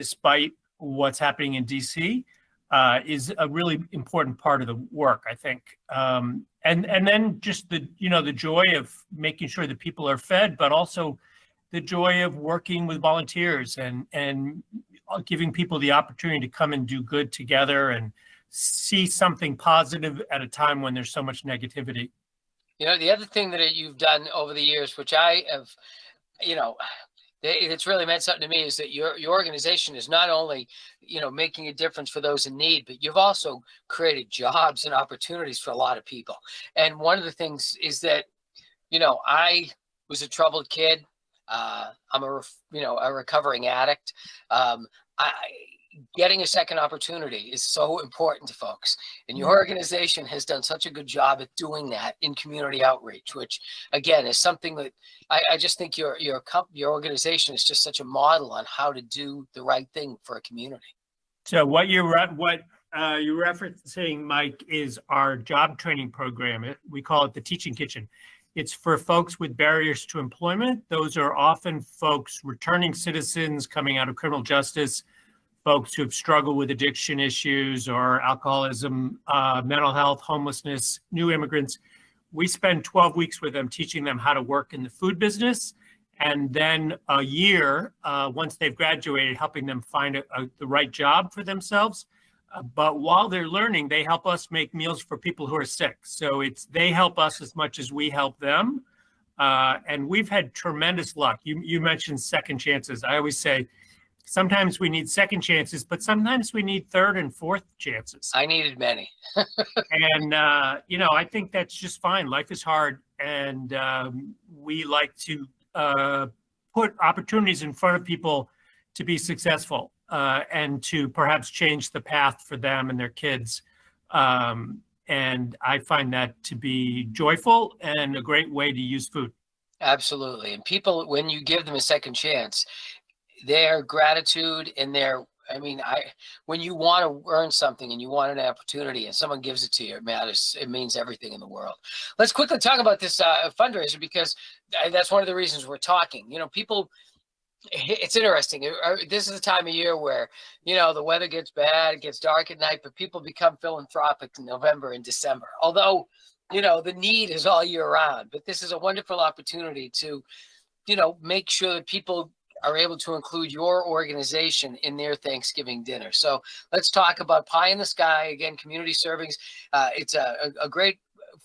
despite what's happening in DC, is a really important part of the work, I think. And then just the joy of making sure that people are fed, but also the joy of working with volunteers and giving people the opportunity to come and do good together and see something positive at a time when there's so much negativity. The other thing that you've done over the years, which I have, it's really meant something to me, is that your organization is not only, making a difference for those in need, but you've also created jobs and opportunities for a lot of people. And one of the things is that, I was a troubled kid. I'm a recovering addict. Getting a second opportunity is so important to folks. And your organization has done such a good job at doing that in community outreach, which again is something that I just think your organization is just such a model on how to do the right thing for a community. So what you're referencing, Mike, is our job training program. We call it the Teaching Kitchen. It's for folks with barriers to employment. Those are often folks, returning citizens coming out of criminal justice, folks who have struggled with addiction issues or alcoholism, mental health, homelessness, new immigrants. We spend 12 weeks with them teaching them how to work in the food business, and then a year, once they've graduated, helping them find the right job for themselves. But while they're learning, they help us make meals for people who are sick. So they help us as much as we help them. And we've had tremendous luck. You mentioned second chances. I always say, sometimes we need second chances, but sometimes we need third and fourth chances. I needed many. And, I think that's just fine. Life is hard. And we like to put opportunities in front of people to be successful and to perhaps change the path for them and their kids. And I find that to be joyful and a great way to use food. Absolutely. And people, when you give them a second chance, their gratitude and when you want to earn something and you want an opportunity and someone gives it to you, it matters. It means everything in the world. Let's quickly talk about this fundraiser, because that's one of the reasons we're talking. People, it's interesting. This is a time of year where, the weather gets bad, it gets dark at night, but people become philanthropic in November and December. Although, the need is all year round, but this is a wonderful opportunity to, make sure that people are able to include your organization in their Thanksgiving dinner. So let's talk about Pie in the Sky. Again, community servings. It's a great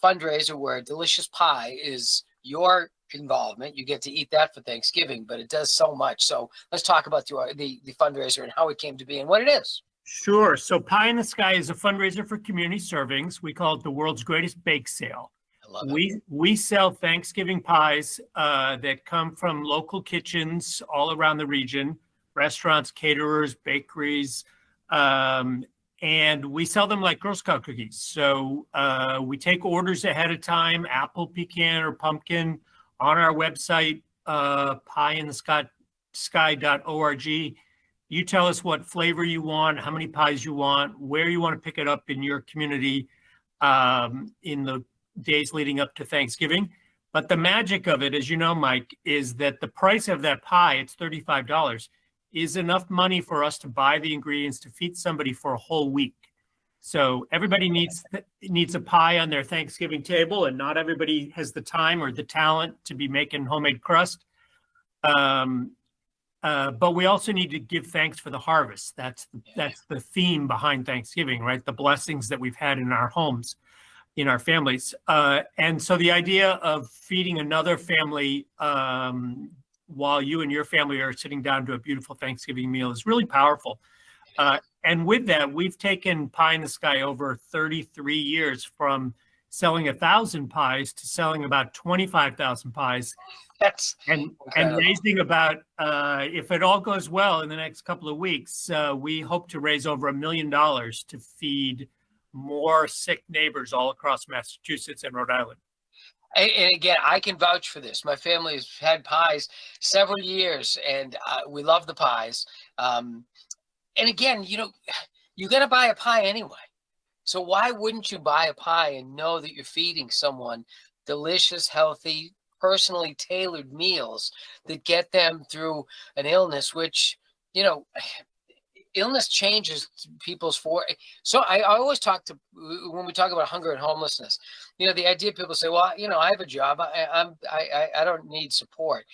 fundraiser where a delicious pie is your involvement. You get to eat that for Thanksgiving, but it does so much. So let's talk about the fundraiser and how it came to be and what it is. Sure. So Pie in the Sky is a fundraiser for community servings. We call it the world's greatest bake sale. We sell Thanksgiving pies that come from local kitchens all around the region, restaurants, caterers, bakeries, and we sell them like Girl Scout cookies. So we take orders ahead of time, apple, pecan, or pumpkin, on our website, pieinthesky.org. You tell us what flavor you want, how many pies you want, where you want to pick it up in your community in the days leading up to Thanksgiving. But the magic of it, as you know, Mike, is that the price of that pie, it's $35, is enough money for us to buy the ingredients to feed somebody for a whole week. So everybody needs a pie on their Thanksgiving table, and not everybody has the time or the talent to be making homemade crust. But we also need to give thanks for the harvest. That's the theme behind Thanksgiving, right? The blessings that we've had in our homes, in our families. And so the idea of feeding another family while you and your family are sitting down to a beautiful Thanksgiving meal is really powerful. And with that, we've taken Pie in the Sky over 33 years, from selling 1,000 pies to selling about 25,000 pies. And raising about, if it all goes well in the next couple of weeks, we hope to raise over $1 million to feed more sick neighbors all across Massachusetts and Rhode Island. And again, I can vouch for this. My family has had pies several years, and we love the pies. And again, you got to buy a pie anyway. So why wouldn't you buy a pie and know that you're feeding someone delicious, healthy, personally tailored meals that get them through an illness, which, illness changes people's so I always talk to, when we talk about hunger and homelessness, you know, the idea people say, well, you know, I have a job, I don't need support.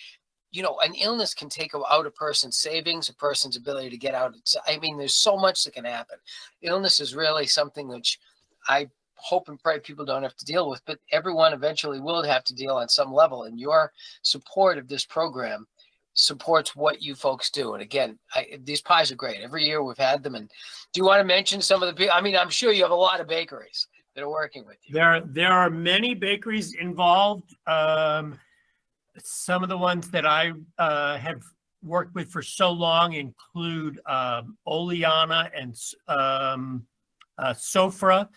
You know, an illness can take out a person's savings, a person's ability to get out. I mean, there's so much that can happen. Illness is really something which I hope and pray people don't have to deal with, but everyone eventually will have to deal on some level. And your support of this program supports what you folks do. And again, these pies are great. Every year we've had them. And do you want to mention some of the people? I mean, I'm sure you have a lot of bakeries that are working with you. There are many bakeries involved. Some of the ones that I have worked with for so long include Oleana and Sofra,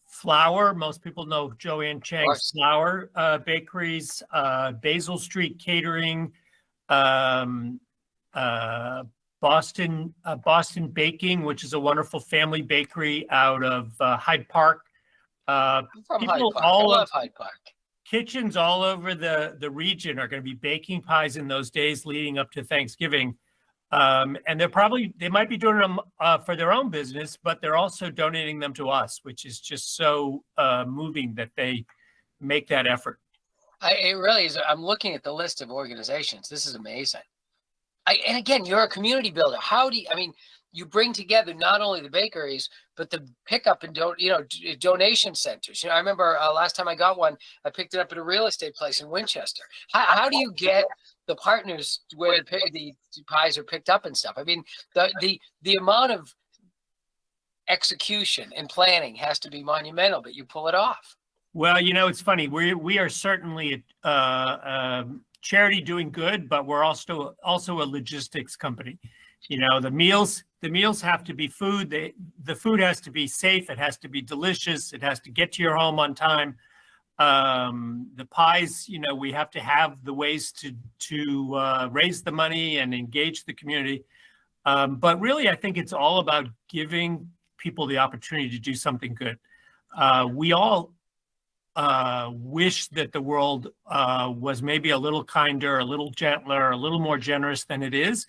Flour. Most people know Joanne Chang's Flour bakeries, Basil Street Catering, Boston Baking, which is a wonderful family bakery out of Hyde Park. I'm from Hyde Park. I love Hyde Park. Kitchens all over the region are going to be baking pies in those days leading up to Thanksgiving. And they might be doing them for their own business, but they're also donating them to us, which is just so moving that they make that effort. It really is. I'm looking at the list of organizations. This is amazing. And again, you're a community builder. You bring together not only the bakeries, but the pickup and donation centers. You know, I remember last time I got one, I picked it up at a real estate place in Winchester. How do you get the partners where the pies are picked up and stuff? I mean, the amount of execution and planning has to be monumental, but you pull it off. Well, you know, it's funny. We are certainly a charity doing good, but we're also a logistics company. You know, the meals have to be food. The food has to be safe. It has to be delicious. It has to get to your home on time. The pies, you know, we have to have the ways to raise the money and engage the community. But really, I think it's all about giving people the opportunity to do something good. We all wish that the world was maybe a little kinder, a little gentler, a little more generous than it is.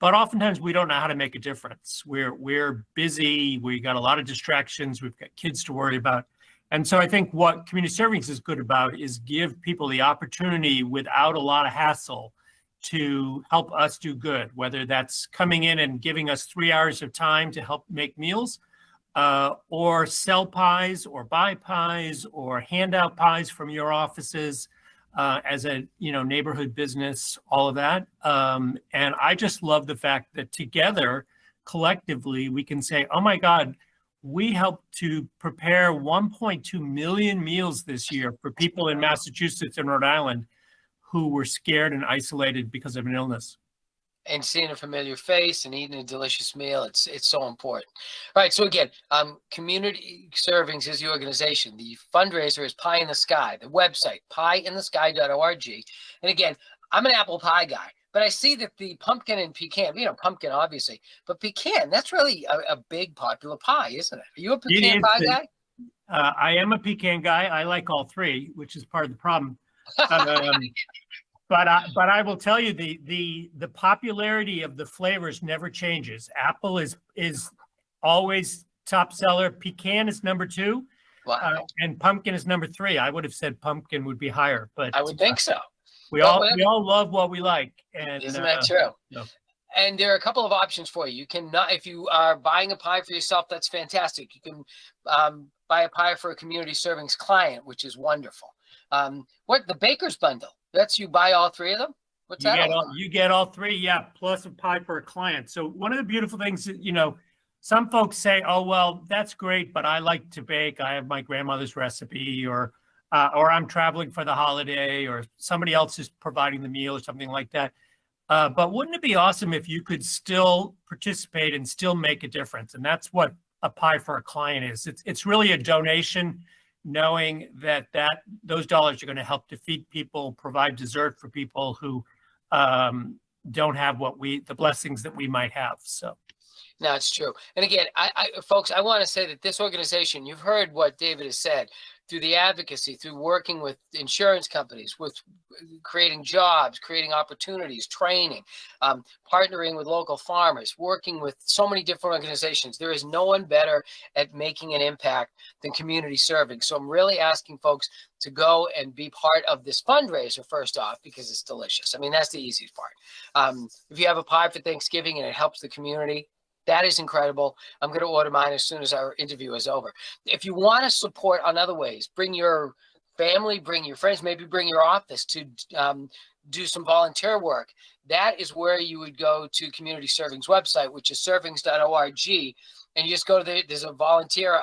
But oftentimes we don't know how to make a difference. We're busy. We got a lot of distractions. We've got kids to worry about. And so I think what community servings is good about is give people the opportunity without a lot of hassle to help us do good, whether that's coming in and giving us 3 hours of time to help make meals, or sell pies or buy pies or hand out pies from your offices. As a neighborhood business, all of that. And I just love the fact that together, collectively, we can say, oh my God, we helped to prepare 1.2 million meals this year for people in Massachusetts and Rhode Island who were scared and isolated because of an illness. And seeing a familiar face and eating a delicious meal, it's so important. All right, so again, Community Servings is the organization. The fundraiser is Pie in the Sky. The website, pieinthesky.org. And again, I'm an apple pie guy, but I see that the pumpkin and pecan, pumpkin obviously, but pecan, that's really a big popular pie, isn't it? Are you a pecan pie guy? I am a pecan guy. I like all three, which is part of the problem. But I will tell you the popularity of the flavors never changes. Apple is always top seller. Pecan is number 2. Wow. And pumpkin is number 3. I would have said pumpkin would be higher, but I would think so. We all love what we like. And isn't that true? No. And there are a couple of options for you. You can if you are buying a pie for yourself, that's fantastic. You can buy a pie for a community servings client, which is wonderful. The baker's bundle? That's you buy all 3 of them? What's that? You get all 3, yeah, plus a pie for a client. So one of the beautiful things that, some folks say, oh, well, that's great, but I like to bake. I have my grandmother's recipe, or I'm traveling for the holiday, or somebody else is providing the meal or something like that. But wouldn't it be awesome if you could still participate and still make a difference? And that's what a pie for a client is. It's really a donation, knowing that those dollars are going to help to feed people, provide dessert for people who don't have the blessings that we might have. So No, it's true. And again, folks, I want to say that this organization, you've heard what David has said, through the advocacy, through working with insurance companies, with creating jobs, creating opportunities, training, partnering with local farmers, working with so many different organizations. There is no one better at making an impact than community serving. So I'm really asking folks to go and be part of this fundraiser, first off, because it's delicious. I mean, that's the easiest part. If you have a pie for Thanksgiving and it helps the community, that is incredible. I'm going to order mine as soon as our interview is over. If you want to support on other ways, bring your family, bring your friends, maybe bring your office to do some volunteer work. That is where you would go to Community Serving's website, which is servings.org. And you just go to there's a volunteer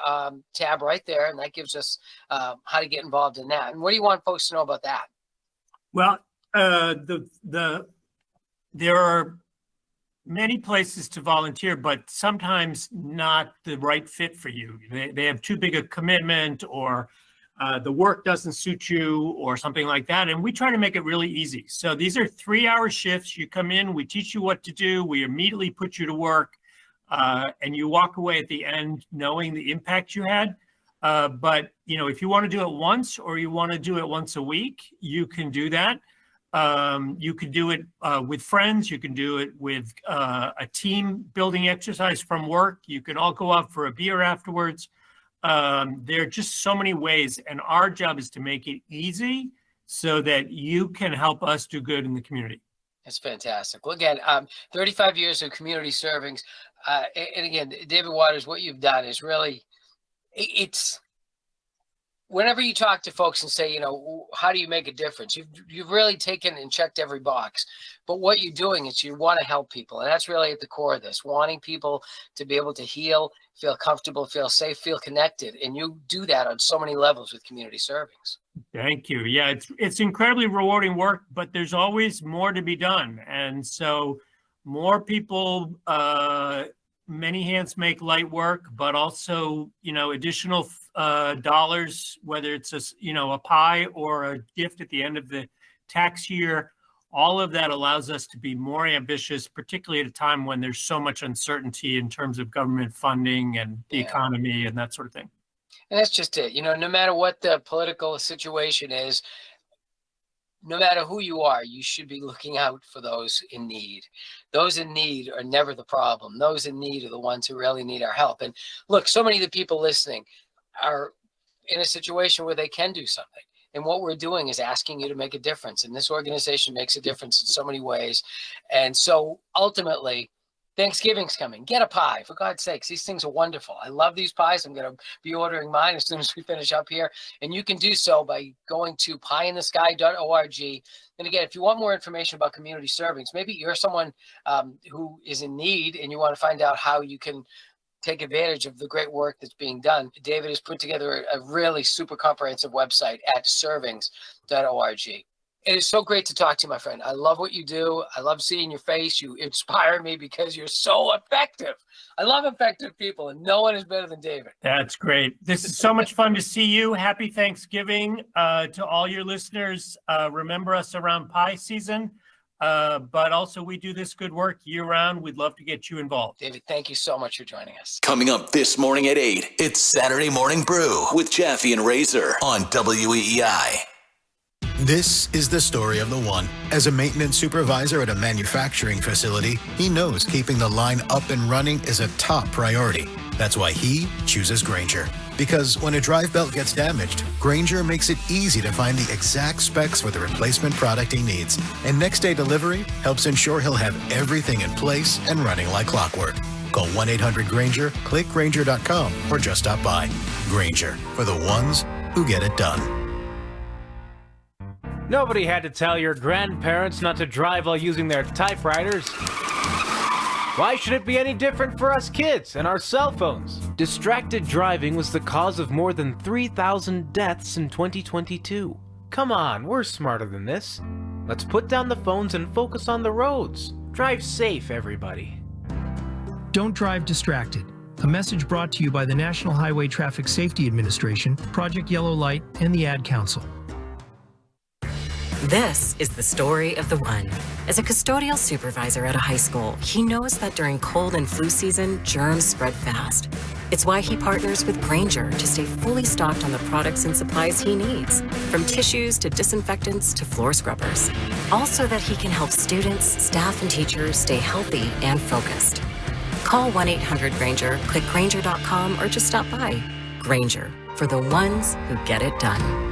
tab right there, and that gives us how to get involved in that. And what do you want folks to know about that? Well, there are many places to volunteer, but sometimes not the right fit for you. They have too big a commitment, or the work doesn't suit you, or something like that. And we try to make it really easy. So these are 3-hour shifts. You come in, we teach you what to do. We immediately put you to work, and you walk away at the end knowing the impact you had. But if you want to do it once, or you want to do it once a week, you can do that. You can do it with friends. You can do it with a team building exercise from work. You can all go out for a beer afterwards. There are just so many ways, and our job is to make it easy so that you can help us do good in the community. That's fantastic. Well, again, 35 years of community servings. And again, David Waters, what you've done is really, it's, whenever you talk to folks and say, how do you make a difference? You've really taken and checked every box. But what you're doing is you want to help people. And that's really at the core of this, wanting people to be able to heal, feel comfortable, feel safe, feel connected. And you do that on so many levels with community servings. Thank you. Yeah, it's incredibly rewarding work, but there's always more to be done. And so more people, many hands make light work, but also, additional dollars, whether it's a pie or a gift at the end of the tax year, all of that allows us to be more ambitious, particularly at a time when there's so much uncertainty in terms of government funding and the economy and that sort of thing. And that's just it. No matter what the political situation is, no matter who you are, you should be looking out for those in need. Those in need are never the problem. Those in need are the ones who really need our help. And look, so many of the people listening are in a situation where they can do something. And what we're doing is asking you to make a difference. And this organization makes a difference in so many ways. And so ultimately, Thanksgiving's coming. Get a pie, for God's sakes. These things are wonderful. I love these pies. I'm going to be ordering mine as soon as we finish up here. And you can do so by going to pieinthesky.org. And again, if you want more information about community servings, maybe you're someone who is in need and you want to find out how you can take advantage of the great work that's being done. David has put together a really super comprehensive website at servings.org. It is so great to talk to you, my friend. I love what you do. I love seeing your face. You inspire me because you're so effective. I love effective people, and no one is better than David. That's great. This is so much fun to see you. Happy Thanksgiving to all your listeners. Remember us around pie season, but also we do this good work year-round. We'd love to get you involved. David, thank you so much for joining us. Coming up this morning at 8, it's Saturday Morning Brew with Jaffe and Razor on WEEI. This is the story of the one. As a maintenance supervisor at a manufacturing facility, he knows keeping the line up and running is a top priority. That's why he chooses Grainger. Because when a drive belt gets damaged, Grainger makes it easy to find the exact specs for the replacement product he needs. And next day delivery helps ensure he'll have everything in place and running like clockwork. Call 1-800-GRAINGER, click Grainger.com, or just stop by. Grainger, for the ones who get it done. Nobody had to tell your grandparents not to drive while using their typewriters. Why should it be any different for us kids and our cell phones? Distracted driving was the cause of more than 3,000 deaths in 2022. Come on, we're smarter than this. Let's put down the phones and focus on the roads. Drive safe, everybody. Don't drive distracted. A message brought to you by the National Highway Traffic Safety Administration, Project Yellow Light, and the Ad Council. This is the story of the one. As a custodial supervisor at a high school, he knows that during cold and flu season, germs spread fast. It's why he partners with Grainger to stay fully stocked on the products and supplies he needs, from tissues to disinfectants to floor scrubbers. All so that he can help students, staff, and teachers stay healthy and focused. Call 1-800-GRAINGER, click Grainger.com, or just stop by. Grainger, for the ones who get it done.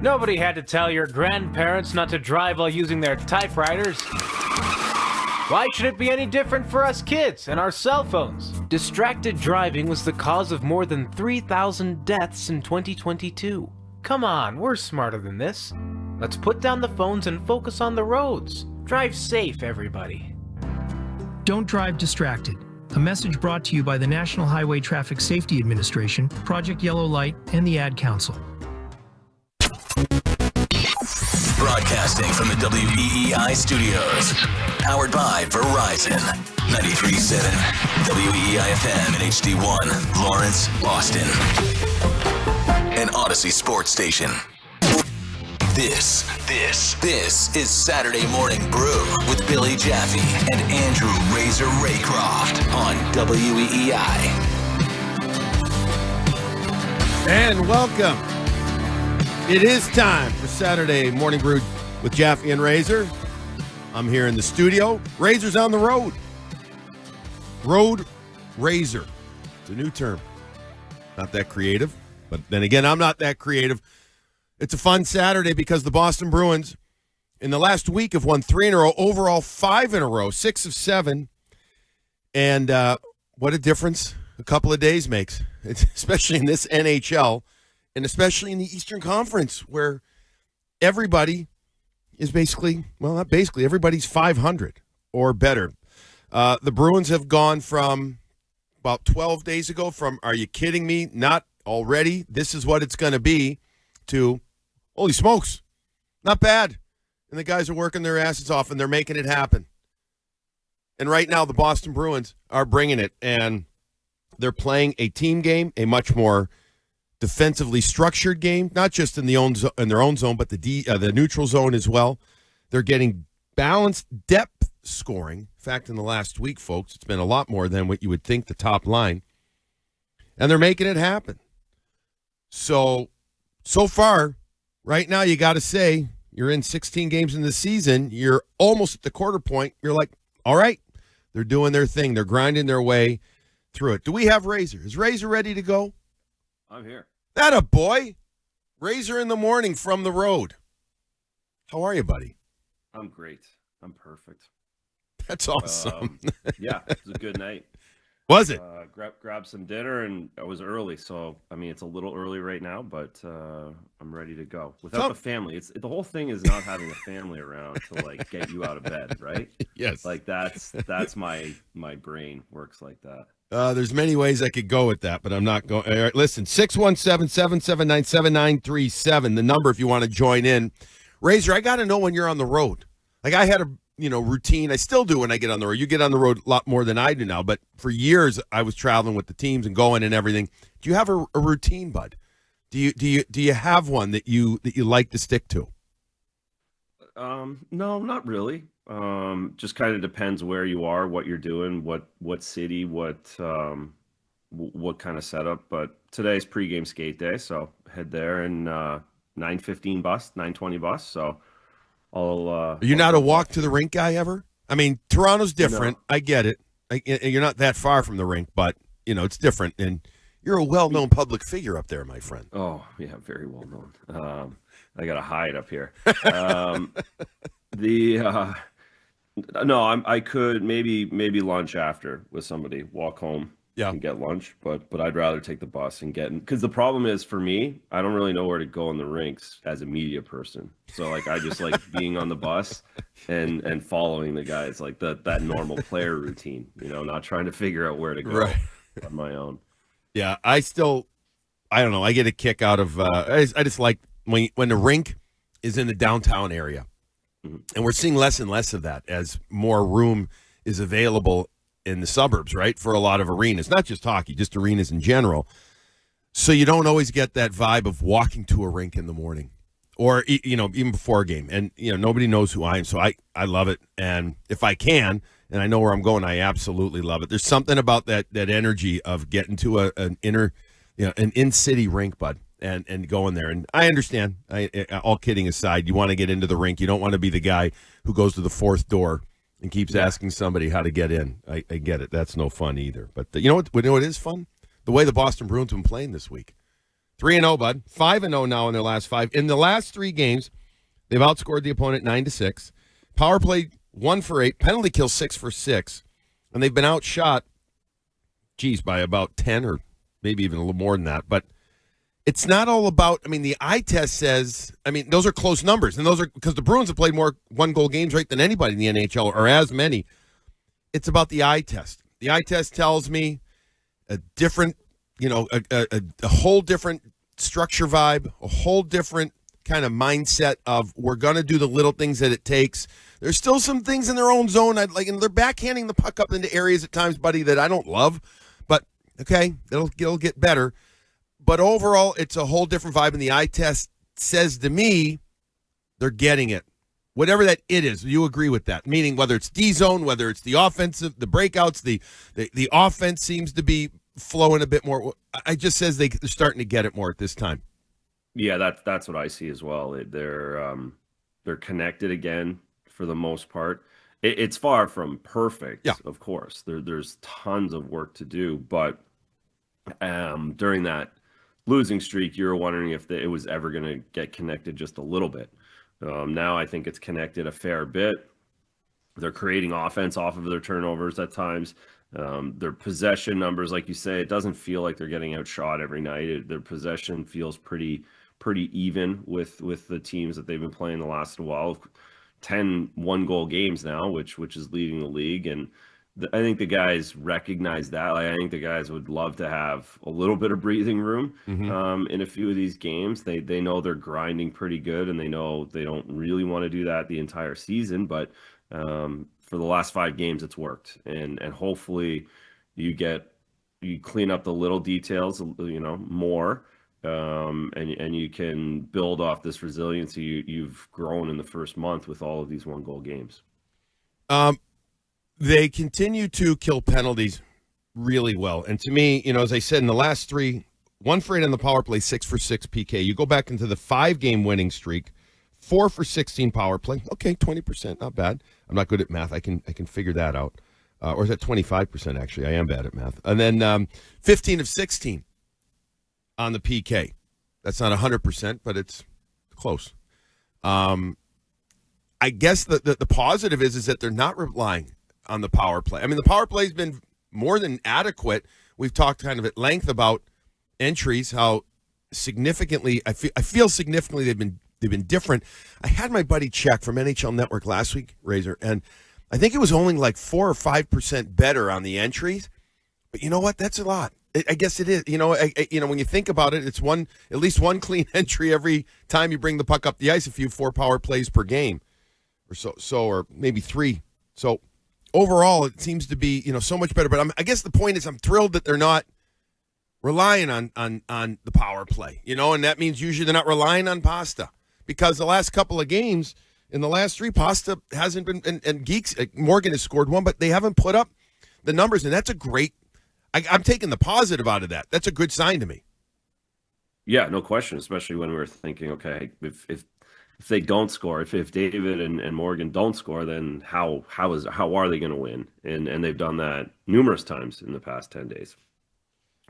Nobody had to tell your grandparents not to drive while using their typewriters. Why should it be any different for us kids and our cell phones? Distracted driving was the cause of more than 3,000 deaths in 2022. Come on, we're smarter than this. Let's put down the phones and focus on the roads. Drive safe, everybody. Don't drive distracted. A message brought to you by the National Highway Traffic Safety Administration, Project Yellow Light, and the Ad Council. Broadcasting from the WEEI studios. Powered by Verizon. 93.7 WEEI FM and HD1, Lawrence, Boston. An Odyssey sports station. This is Saturday Morning Brew with Billy Jaffe and Andrew Razor Raycroft on WEEI. And welcome. It is time for Saturday Morning Brew with Jaffe and Razor. I'm here in the studio. Razor's on the road. Road Razor. It's a new term. Not that creative, but then again, I'm not that creative. It's a fun Saturday because the Boston Bruins in the last week have won 3 in a row, overall 5 in a row, 6 of 7. And what a difference a couple of days makes, especially in this NHL. And especially in the Eastern Conference, where everybody is basically, well, not basically, everybody's 500 or better. The Bruins have gone from about 12 days ago from, are you kidding me? Not already. This is what it's going to be, to, holy smokes, not bad. And the guys are working their asses off, and they're making it happen. And right now, the Boston Bruins are bringing it, and they're playing a team game, a much more defensively structured game, not just in their own zone, but the neutral zone as well. They're getting balanced depth scoring. In fact, in the last week, folks, it's been a lot more than what you would think the top line. And they're making it happen. So far, right now, you got to say, you're in 16 games in the season. You're almost at the quarter point. You're like, all right, they're doing their thing. They're grinding their way through it. Do we have Razor? Is Razor ready to go? I'm here. That a boy. Razor in the morning from the road. How are you, buddy? I'm great. I'm perfect. That's awesome. Yeah, it was a good night. Was it? Grab some dinner, and I was early, so I mean it's a little early right now, but I'm ready to go. Without the family, the whole thing is not having a family around to like get you out of bed, right? Yes. Like that's my brain works like that. There's many ways I could go with that, but I'm not going. All right, listen, 617-779-7937, the number if you want to join in. Razor, I got to know when you're on the road. Like I had a routine. I still do when I get on the road. You get on the road a lot more than I do now, but for years I was traveling with the teams and going and everything. Do you have a routine, bud? Do you have one that you like to stick to? No, not really. Just kind of depends where you are, what you're doing, what city, what kind of setup. But today's pregame skate day, so head there and 9:15 bus, 9:20 bus. So Are you not a walk to the rink guy ever? I mean, Toronto's different. No. I get it. You're not that far from the rink, but it's different. And you're a well-known public figure up there, my friend. Oh yeah, very well known. I got to hide up here. I could maybe lunch after with somebody, walk home and get lunch, but I'd rather take the bus and get in, because the problem is for me, I don't really know where to go in the rinks as a media person. So like I just like being on the bus and following the guys, like that normal player routine, not trying to figure out where to go on my own. Yeah, I don't know. I get a kick out of I just like when the rink is in the downtown area. And we're seeing less and less of that as more room is available in the suburbs, right, for a lot of arenas, not just hockey, just arenas in general. So you don't always get that vibe of walking to a rink in the morning. or even before a game, and nobody knows who I am, so I love it. And if I can, and I know where I'm going, I absolutely love it. There's something about that energy of getting to an in-city rink, bud, and going there. And I understand. All kidding aside, you want to get into the rink. You don't want to be the guy who goes to the fourth door and keeps asking somebody how to get in. I get it. That's no fun either. But you know what is fun? The way the Boston Bruins have been playing this week. 3-0, bud. 5-0 now in their last 5. In the last 3 games, they've outscored the opponent 9-6. Power play 1 for 8. Penalty kill 6 for 6. And they've been outshot, by about 10 or maybe even a little more than that. But it's not all about, the eye test says, those are close numbers. And those are because the Bruins have played more one-goal games, right, than anybody in the NHL, or as many. It's about the eye test. The eye test tells me a different, a whole different structure vibe, a whole different kind of mindset of we're going to do the little things that it takes. There's still some things in their own zone, and they're backhanding the puck up into areas at times, buddy, that I don't love. But, okay, it'll get better. But overall, it's a whole different vibe, and the eye test says to me they're getting it. Whatever that it is, you agree with that. Meaning whether it's D-zone, whether it's the offensive, the breakouts, the offense seems to be flowing a bit more. I just says they're starting to get it more at this time. Yeah, that's what I see as well. They're connected again for the most part. It's far from perfect, of course. There's tons of work to do, but during that losing streak, you were wondering if it was ever going to get connected just a little bit. Now I think it's connected a fair bit. They're creating offense off of their turnovers at times. Their possession numbers, like you say, it doesn't feel like they're getting outshot every night. Their possession feels pretty even with the teams that they've been playing the last while. 10 one-goal games now, which is leading the league, and I think the guys recognize that. I think the guys would love to have a little bit of breathing room in a few of these games. They know they're grinding pretty good, and they know they don't really want to do that the entire season. But for the last 5 games, it's worked, and hopefully you clean up the little details, more, and you can build off this resiliency you've grown in the first month with all of these 1-goal games. They continue to kill penalties really well. And to me, as I said, in the last 3, 1 for 8 on the power play, 6 for 6 PK. You go back into the 5-game winning streak, 4 for 16 power play. Okay, 20%, not bad. I'm not good at math. I can figure that out. Or is that 25%, actually? I am bad at math. And then 15 of 16 on the PK. That's not 100%, but it's close. I guess the positive is that they're not relying on the power play. The power play has been more than adequate. We've talked kind of at length about entries, how significantly I feel significantly they've been different. I had my buddy check from NHL Network last week, Razor, and I think it was only like 4 or 5% better on the entries. But you know what? That's a lot. I guess it is. When you think about it, it's at least one clean entry every time you bring the puck up the ice. 4 power plays per game, or or maybe 3. So overall, it seems to be so much better. But I guess the point is, I'm thrilled that they're not relying on the power play. And that means usually they're not relying on Pasta, because the last couple of games in the last 3, Pasta hasn't been, and Geeks Morgan has scored 1, but they haven't put up the numbers, and that's a great. I'm taking the positive out of that. That's a good sign to me. Yeah, no question, especially when we were thinking, okay, if they don't score, if David and Morgan don't score, then how are they going to win? And they've done that numerous times in the past 10 days.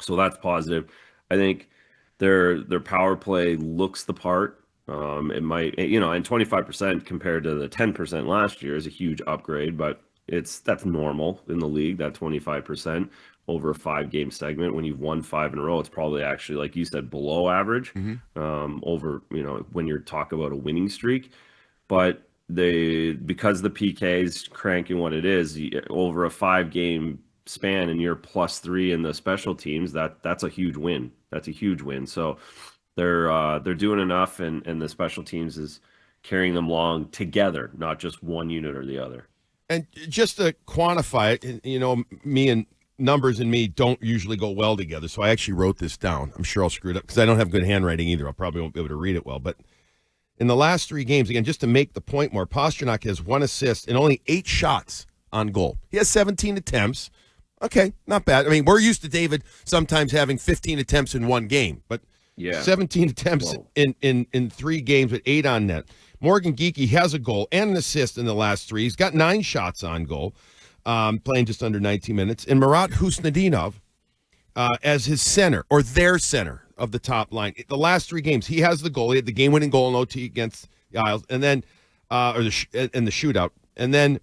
So that's positive. I think their power play looks the part. It might, and 25% compared to the 10% last year is a huge upgrade, but that's normal in the league, that 25% over a 5-game segment. When you've won 5 in a row, it's probably actually, like you said, below average, over, when you're talking about a winning streak. But because the PK is cranking what it is over a 5-game span, and you're +3 in the special teams, that's a huge win. That's a huge win. So they're doing enough, and the special teams is carrying them along together, not just one unit or the other. And just to quantify it, me and numbers and me don't usually go well together, so I actually wrote this down. I'm sure I'll screw it up because I don't have good handwriting either. I probably won't be able to read it well. But In the last 3 games, again, just to make the point more, Pastrnak has 1 assist and only 8 shots on goal. He has 17 attempts. Okay, not bad. I mean, we're used to David sometimes having 15 attempts in 1 game, but 17 attempts in 3 games with 8 on net. Morgan Geekie has a goal and an assist in the last 3. He's got 9 shots on goal, playing just under 19 minutes. And Marat Husnudinov as his center, or their center of the top line. The last 3 games, he has the goal. He had the game-winning goal in OT against the Isles, and then in the shootout. And then,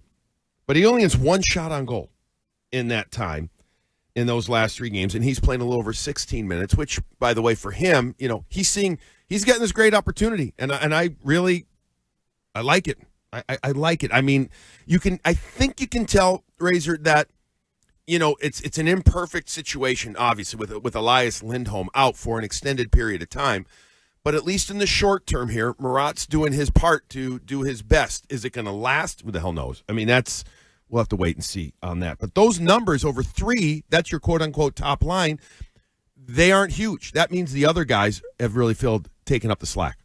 but he only has 1 shot on goal in that time in those last 3 games, and he's playing a little over 16 minutes, which, by the way, for him, he's getting this great opportunity, and I like it. I like it. I mean, I think you can tell, Razor, that it's an imperfect situation, obviously, with Elias Lindholm out for an extended period of time, but at least in the short term here, Marat's doing his part to do his best. Is it going to last? Who the hell knows? I mean, we'll have to wait and see on that. But those numbers over 3, that's your quote-unquote top line, they aren't huge. That means the other guys have really taken up the slack.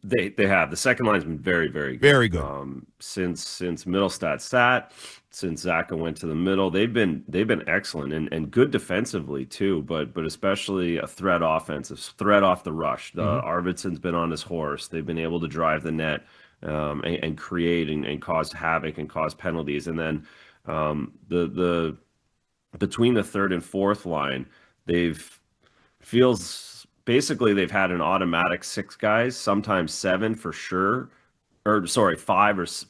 They have. The second line's been very, very good. Very good. Since Middlestat sat, since Zaka went to the middle, they've been excellent and good defensively too, but especially a threat offensive, threat off the rush. Arvidsson's been on his horse. They've been able to drive the net and create and cause havoc and cause penalties. And then the between the third and fourth line, basically they've had an automatic 6 guys, sometimes 7 for sure, or sorry, 5 or 4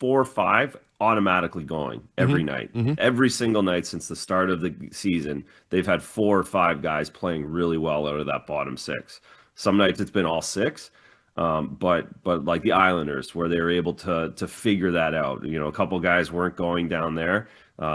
or 5 automatically going every night. Every single night since the start of the season, they've had 4 or 5 guys playing really well out of that bottom 6. Some nights it's been all 6. But like the Islanders, where they were able to figure that out. A couple guys weren't going down there.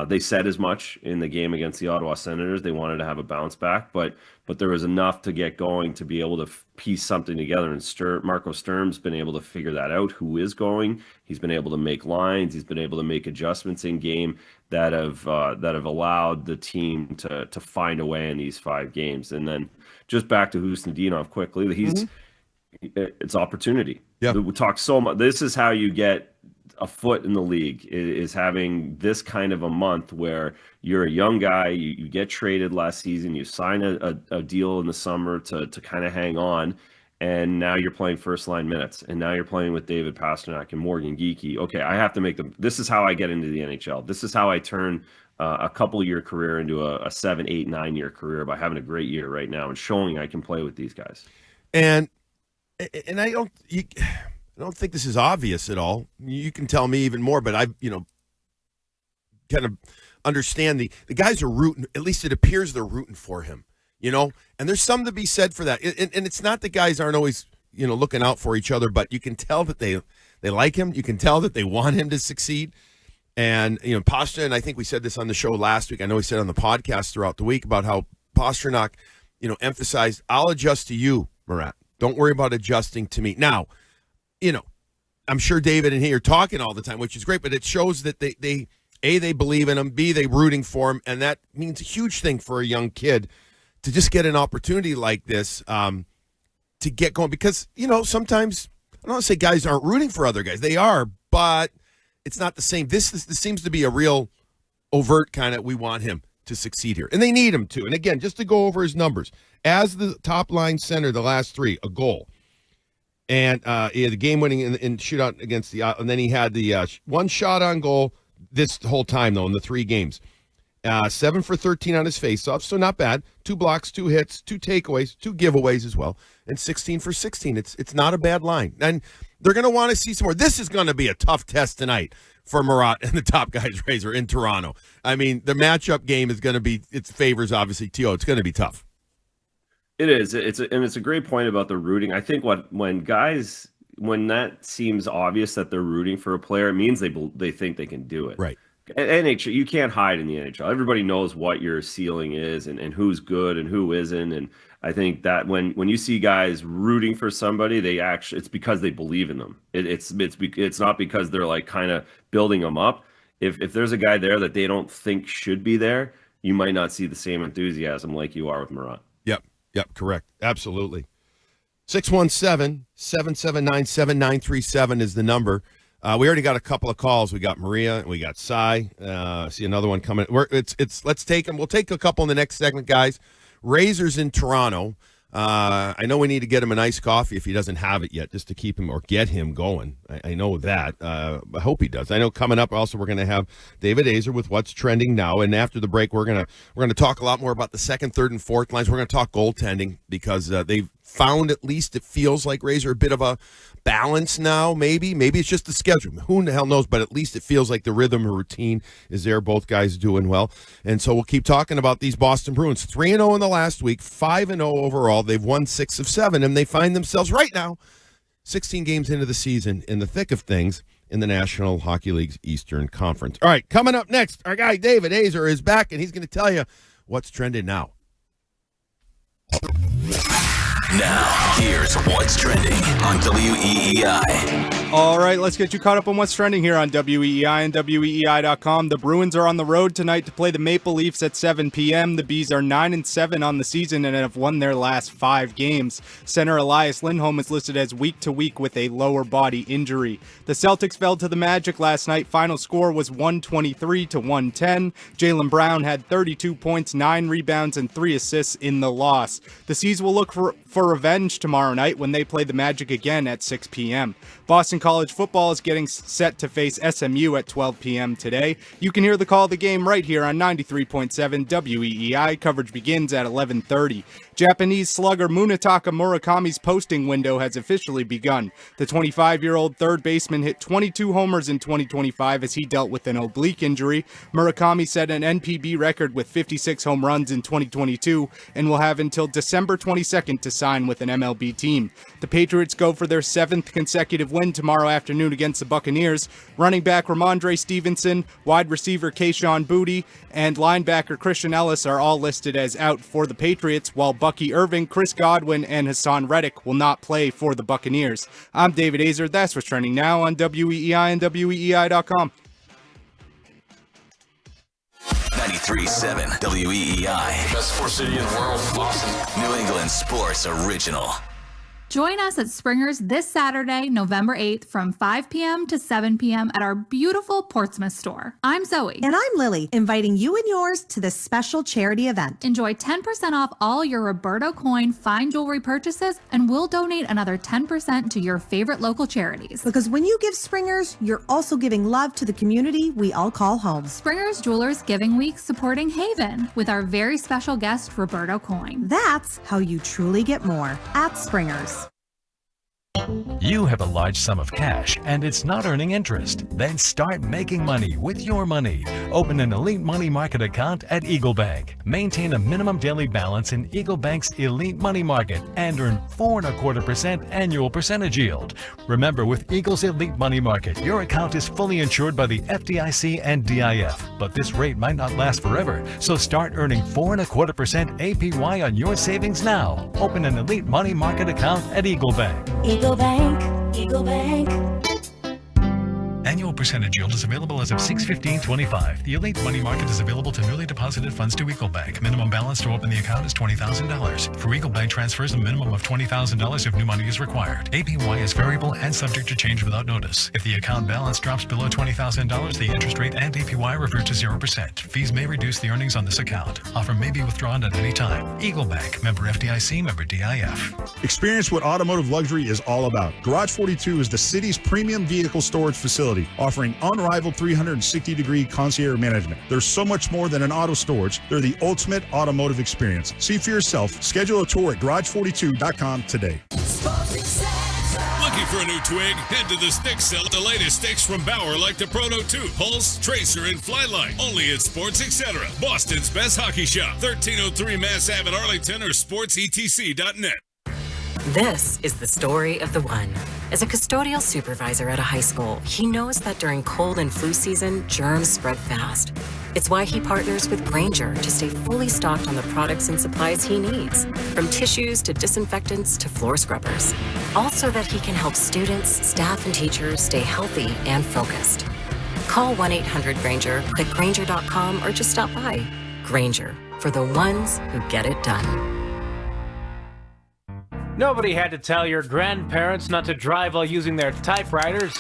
They said as much in the game against the Ottawa Senators. They wanted to have a bounce back, but there was enough to get going to be able to piece something together. And Marco Sturm's been able to figure that out. Who is going? He's been able to make lines. He's been able to make adjustments in game that have allowed the team to find a way in these 5 games. And then just back to Husnudinov quickly. It's opportunity. Yeah. We talk so much. This is how you get a foot in the league, is having this kind of a month where you're a young guy, you get traded last season, you sign a deal in the summer to kind of hang on, and now you're playing first line minutes, and now you're playing with David Pastrnak and Morgan Geekie. Okay, I have to make them. This is how I get into the NHL. This is how I turn a couple-year career into a 7, 8, 9-year career by having a great year right now and showing I can play with these guys. And I don't think this is obvious at all. You can tell me even more, but I kind of understand the guys are rooting. At least it appears they're rooting for him, and there's something to be said for that. And it's not that guys aren't always, looking out for each other, but you can tell that they like him. You can tell that they want him to succeed. And, Pastrnak, and I think we said this on the show last week. I know we said on the podcast throughout the week about how Pastrnak, emphasized, I'll adjust to you, Marat. Don't worry about adjusting to me. Now, I'm sure David and he are talking all the time, which is great, but it shows that they believe in him, B, they rooting for him, and that means a huge thing for a young kid to just get an opportunity like this to get going. Because, sometimes, I don't want to say guys aren't rooting for other guys. They are, but it's not the same. This seems to be a real overt kind of, we want him to succeed here. And they need him to. And again, just to go over his numbers, as the top line center, the last 3, a goal. And he had the game-winning in shootout against the – and then he had the 1 shot on goal this whole time, though, in the 3 games. 7 for 13 on his faceoff, so not bad. 2 blocks, 2 hits, 2 takeaways, 2 giveaways as well, and 16 for 16. It's not a bad line. And they're going to want to see some more. This is going to be a tough test tonight for Marat and the top guys, Razor, in Toronto. I mean, the matchup game is going to be – it favors, obviously, T.O. It's going to be tough. It is. It's a great point about the rooting. I think when that seems obvious that they're rooting for a player, it means they think they can do it. Right. NHL, you can't hide in the NHL. Everybody knows what your ceiling is and who's good and who isn't. And I think that when you see guys rooting for somebody, it's because they believe in them. It's not because they're like kind of building them up. If there's a guy there that they don't think should be there, you might not see the same enthusiasm like you are with Marat. Yep, correct. Absolutely. 617-779-7937 is the number. We already got a couple of calls. We got Maria and we got Cy. See another one coming. Let's take them. We'll take a couple in the next segment, guys. Razor's in Toronto. I know we need to get him an iced coffee if he doesn't have it yet, just to keep him or get him going. I know that. I hope he does. I know coming up also we're going to have David Azer with What's Trending Now, and after the break we're going to talk a lot more about the second, third, and fourth lines. We're going to talk goaltending because they've found, at least it feels like, Razor, a bit of a balance now. Maybe it's just the schedule. Who the hell knows? But at least it feels like the rhythm or routine is there. Both guys doing well, and so we'll keep talking about these Boston Bruins. 3-0 in the last week, 5-0 overall. They've won 6 of 7, and they find themselves right now 16 games into the season in the thick of things in the National Hockey League's Eastern Conference. All right, coming up next, our guy David Azer is back, and he's going to tell you what's trending now. Now, here's What's Trending on WEEI. All right, let's get you caught up on what's trending here on WEEI and WEEI.com. The Bruins are on the road tonight to play the Maple Leafs at 7 p.m. The Bees are 9-7 on the season and have won their last 5 games. Center Elias Lindholm is listed as week to week with a lower body injury. The Celtics fell to the Magic last night. Final score was 123-110. Jaylen Brown had 32 points, 9 rebounds, and 3 assists in the loss. The Seas will look for revenge tomorrow night when they play the Magic again at 6 p.m. Boston College football is getting set to face SMU at 12 p.m. today. You can hear the call of the game right here on 93.7 WEEI. Coverage begins at 11:30. Japanese slugger Munetaka Murakami's posting window has officially begun. The 25-year-old third baseman hit 22 homers in 2025 as he dealt with an oblique injury. Murakami set an NPB record with 56 home runs in 2022 and will have until December 22nd to sign with an MLB team. The Patriots go for their 7th consecutive win tomorrow afternoon against the Buccaneers. Running back Ramondre Stevenson, wide receiver Kayshon Boutte, and linebacker Christian Ellis are all listed as out for the Patriots, while Bucky Irving, Chris Godwin, and Hassan Reddick will not play for the Buccaneers. I'm David Azer. That's what's trending now on WEEI and WEEI.com. 93.7 WEEI. Best sports city in the world, Boston. New England Sports Original. Join us at Springer's this Saturday, November 8th from 5 p.m. to 7 p.m. at our beautiful Portsmouth store. I'm Zoe. And I'm Lily, inviting you and yours to this special charity event. Enjoy 10% off all your Roberto Coin fine jewelry purchases, and we'll donate another 10% to your favorite local charities. Because when you give Springer's, you're also giving love to the community we all call home. Springer's Jewelers Giving Week supporting Haven with our very special guest, Roberto Coin. That's how you truly get more at Springer's. You have a large sum of cash and it's not earning interest. Then start making money with your money. Open an Elite Money Market account at Eagle Bank. Maintain a minimum daily balance in Eagle Bank's Elite Money Market and earn 4.25% annual percentage yield. Remember, with Eagle's Elite Money Market, your account is fully insured by the FDIC and DIF, but this rate might not last forever. So start earning 4.25% APY on your savings now. Open an Elite Money Market account at Eagle Bank. Eagle Bank, Eagle Bank. Annual percentage yield is available as of 6/15/25. The Elite Money Market is available to newly deposited funds to Eagle Bank. Minimum balance to open the account is $20,000. For Eagle Bank transfers, a minimum of $20,000 if new money is required. APY is variable and subject to change without notice. If the account balance drops below $20,000, the interest rate and APY revert to 0%. Fees may reduce the earnings on this account. Offer may be withdrawn at any time. Eagle Bank, member FDIC, member DIF. Experience what automotive luxury is all about. Garage 42 is the city's premium vehicle storage facility, offering unrivaled 360-degree concierge management. There's so much more than an auto storage. They're the ultimate automotive experience. See for yourself. Schedule a tour at garage42.com today. Looking for a new twig? Head to the stick sale. The latest sticks from Bauer, like the Proto 2, Pulse, Tracer, and Flylight. Only at Sports Etc. Boston's best hockey shop. 1303 Mass Ave in Arlington or sportsetc.net. This is the story of the one. As a custodial supervisor at a high school, he knows that during cold and flu season, germs spread fast. It's why he partners with Grainger to stay fully stocked on the products and supplies he needs, from tissues to disinfectants to floor scrubbers. All so that he can help students, staff, and teachers stay healthy and focused. Call 1-800-GRAINGER, click Grainger.com, or just stop by. Grainger, for the ones who get it done. Nobody had to tell your grandparents not to drive while using their typewriters.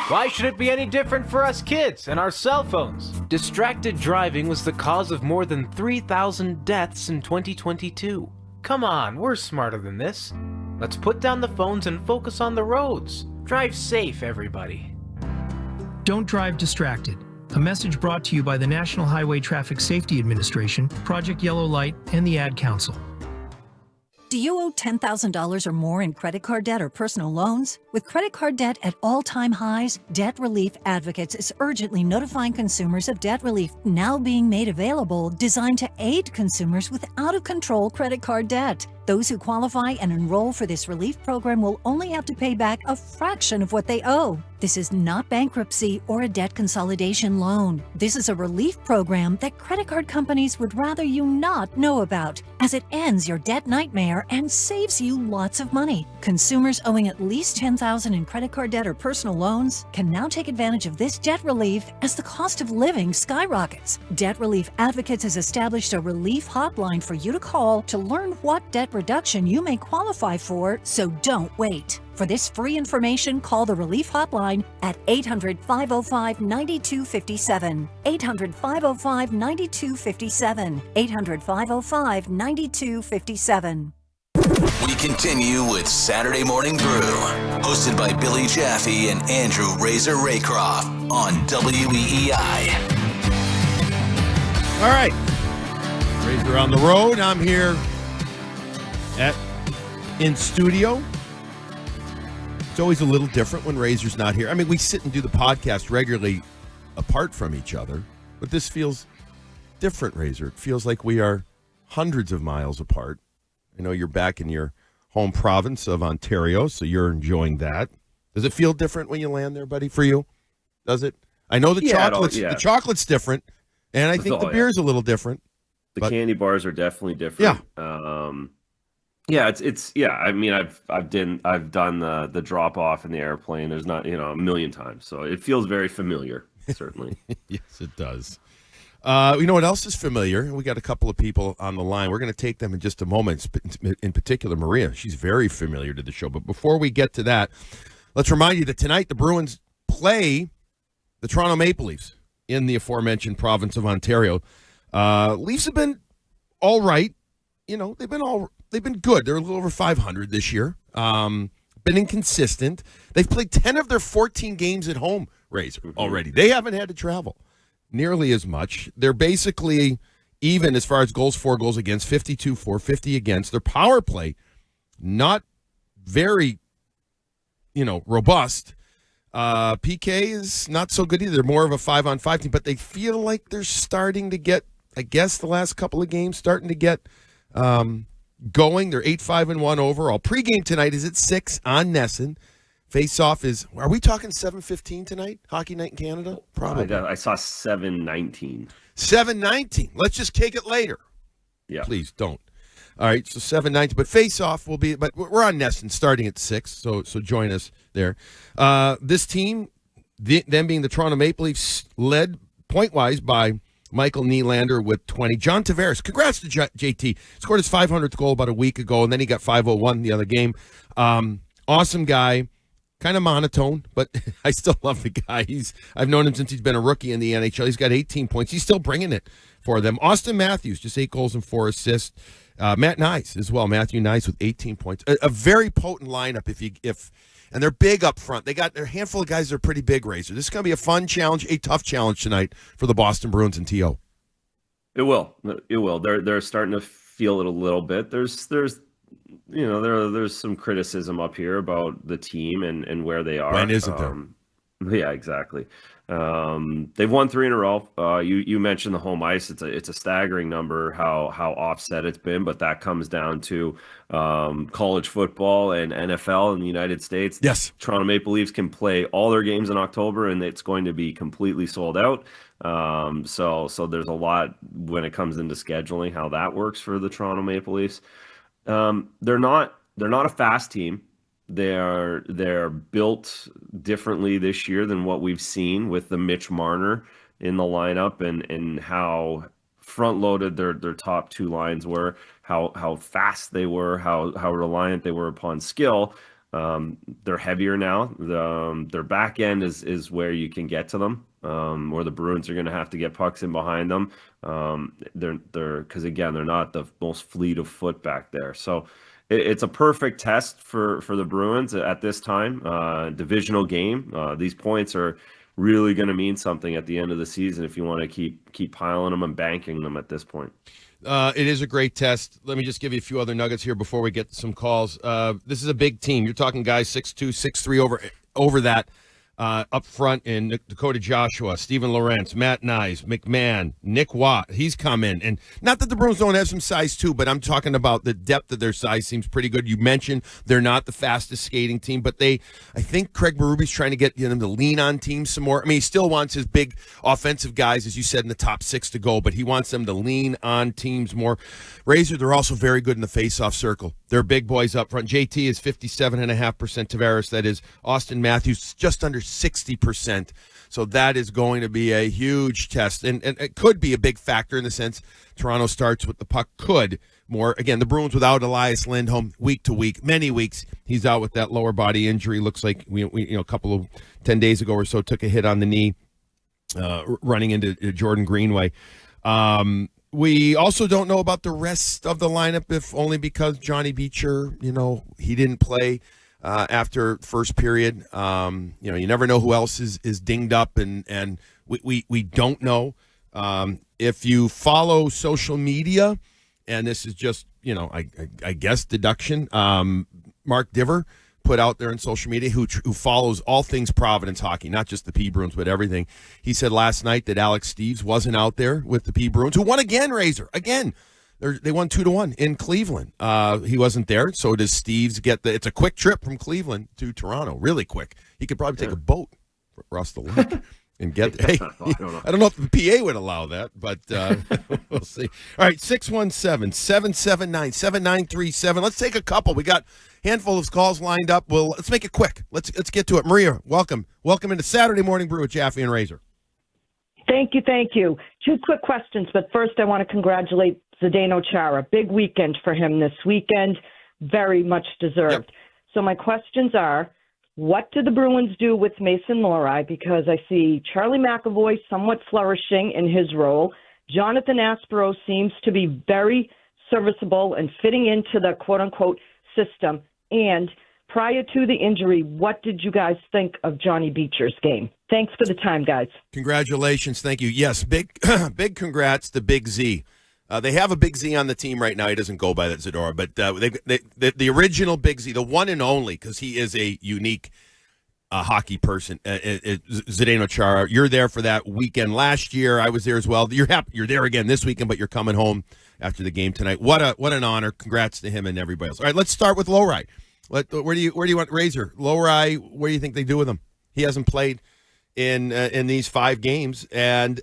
Why should it be any different for us kids and our cell phones? Distracted driving was the cause of more than 3,000 deaths in 2022. Come on, we're smarter than this. Let's put down the phones and focus on the roads. Drive safe, everybody. Don't drive distracted. A message brought to you by the National Highway Traffic Safety Administration, Project Yellow Light, and the Ad Council. Do you owe $10,000 or more in credit card debt or personal loans? With credit card debt at all-time highs, Debt Relief Advocates is urgently notifying consumers of debt relief now being made available, designed to aid consumers with out-of-control credit card debt. Those who qualify and enroll for this relief program will only have to pay back a fraction of what they owe. This is not bankruptcy or a debt consolidation loan. This is a relief program that credit card companies would rather you not know about, as it ends your debt nightmare and saves you lots of money. Consumers owing at least $10,000 in credit card debt or personal loans can now take advantage of this debt relief as the cost of living skyrockets. Debt Relief Advocates has established a relief hotline for you to call to learn what debt reduction you may qualify for, so don't wait. For this free information, call the Relief Hotline at 800-505-9257. 800-505-9257. 800-505-9257. We continue with Saturday Morning Brew, hosted by Billy Jaffe and Andrew Razor Raycroft on WEEI. All right. Razor on the road. I'm here in studio. It's always a little different when Razor's not here. I mean, we sit and do the podcast regularly apart from each other, but this feels different, Razor. It feels like we are hundreds of miles apart. I know you're back in your home province of Ontario, so you're enjoying that. Does it feel different when you land there, buddy, for you? Does it? I know the chocolate's different, and I think the beer's a little different. The candy bars are definitely different. Yeah. I mean, I've done the drop off in the airplane. There's not, a million times. So it feels very familiar, certainly. Yes, it does. You know what else is familiar? We got a couple of people on the line. We're going to take them in just a moment. In particular, Maria. She's very familiar to the show. But before we get to that, let's remind you that tonight the Bruins play the Toronto Maple Leafs in the aforementioned province of Ontario. Leafs have been all right. They've been good. They're a little over 500 this year. Been inconsistent. They've played 10 of their 14 games at home, Razor, already. They haven't had to travel nearly as much. They're basically even as far as goals for, goals against, 52-4, 50 against. Their power play, not very, robust. PK is not so good either. They're more of a 5-on-5 team, but they feel like they're starting to get, I guess, the last couple of games starting to get going. They're 8-5-1 overall. Pre-game tonight is at 6 on Nesson. Face-off is, are we talking 7:15 tonight? Hockey night in Canada? Probably. I saw 7:19. 7:19. Let's just take it later. Yeah. Please don't. All right, so 7:19. But face-off will be, but we're on Nesson starting at 6, so join us there. This team, them being the Toronto Maple Leafs, led point-wise by Michael Nylander with 20. John Tavares, congrats to JT. Scored his 500th goal about a week ago, and then he got 501 the other game. Awesome guy. Kind of monotone, but I still love the guy. I've known him since he's been a rookie in the NHL. He's got 18 points. He's still bringing it for them. Austin Matthews, just 8 goals and 4 assists. Matt Nice as well. Matthew Nice with 18 points. A very potent lineup and they're big up front. They got a handful of guys that are pretty big, Razor. This is going to be a fun challenge, a tough challenge tonight for the Boston Bruins and T.O. It will. They're starting to feel it a little bit. There's some criticism up here about the team and where they are. When isn't there? Yeah, exactly. They've won 3 in a row. You mentioned the home ice. It's a staggering number how offset it's been, but that comes down to college football and NFL in the United States. Yes. Toronto Maple Leafs can play all their games in October, and it's going to be completely sold out. So there's a lot when it comes into scheduling how that works for the Toronto Maple Leafs. They're not a fast team. They're built differently this year than what we've seen with the Mitch Marner in the lineup and how front loaded their top two lines were, how fast they were, how reliant they were upon skill. They're heavier now. Their back end is where you can get to them, or the Bruins are going to have to get pucks in behind them. They're because again, they're not the most fleet of foot back there. So it's a perfect test for the Bruins at this time. Divisional game. These points are really going to mean something at the end of the season if you want to keep piling them and banking them at this point. It is a great test. Let me just give you a few other nuggets here before we get to some calls. This is a big team. You're talking guys 6'2", 6'3", over that. Up front in Dakota Joshua, Steven Lorentz, Matt Nyes, McMahon, Nick Watt. He's come in. And not that the Bruins don't have some size too, but I'm talking about the depth of their size seems pretty good. You mentioned they're not the fastest skating team, but I think Craig Berube's trying to get them to lean on teams some more. I mean, he still wants his big offensive guys, as you said, in the top 6 to go, but he wants them to lean on teams more. Razor, they're also very good in the face-off circle. They're big boys up front. JT is 57.5%. Tavares, that is. Austin Matthews, just under 60%. So that is going to be a huge test. And it could be a big factor in the sense Toronto starts with the puck. Could more. Again, the Bruins without Elias Lindholm week to week, many weeks. He's out with that lower body injury. Looks like we a couple of 10 days ago or so took a hit on the knee running into Jordan Greenway. We also don't know about the rest of the lineup, if only because Johnny Beecher, he didn't play after first period. You never know who else is dinged up, and we don't know. If you follow social media, and this is just, I guess deduction, Mark Diver put out there on social media, who follows all things Providence hockey, not just the P Bruins, but everything. He said last night that Alex Steeves wasn't out there with the P Bruins, who won again, Razor. Again, they won 2-1 in Cleveland. He wasn't there, so does Steeves get it's a quick trip from Cleveland to Toronto, really quick. He could probably take a boat across the lake. And get I don't know if the PA would allow that, but we'll see. All right, 617-779-7937. Let's take a couple. We got a handful of calls lined up. Let's make it quick. Let's get to it. Maria, welcome into Saturday Morning Brew with Jaffe and Razor. Thank you. 2 quick questions, but first I want to congratulate Zdeno Chara. Big weekend for him this weekend, very much deserved. Yep. So my questions are, what do the Bruins do with Mason Lohrei? Because I see Charlie McAvoy somewhat flourishing in his role. Jonathan Aspero seems to be very serviceable and fitting into the quote-unquote system. And prior to the injury, what did you guys think of Johnny Beecher's game? Thanks for the time, guys. Congratulations. Thank you. Yes, big congrats to Big Z. They have a Big Z on the team right now. He doesn't go by that, Zadora, but the original Big Z, the one and only, because he is a unique hockey person, Zdeno Chara. You're there for that weekend last year. I was there as well. You're there again this weekend, but you're coming home after the game tonight. What an honor! Congrats to him and everybody else. All right, let's start with Lohrei. Where do you want Razor? Lohrei, what do you think they do with him? He hasn't played in these 5 games, and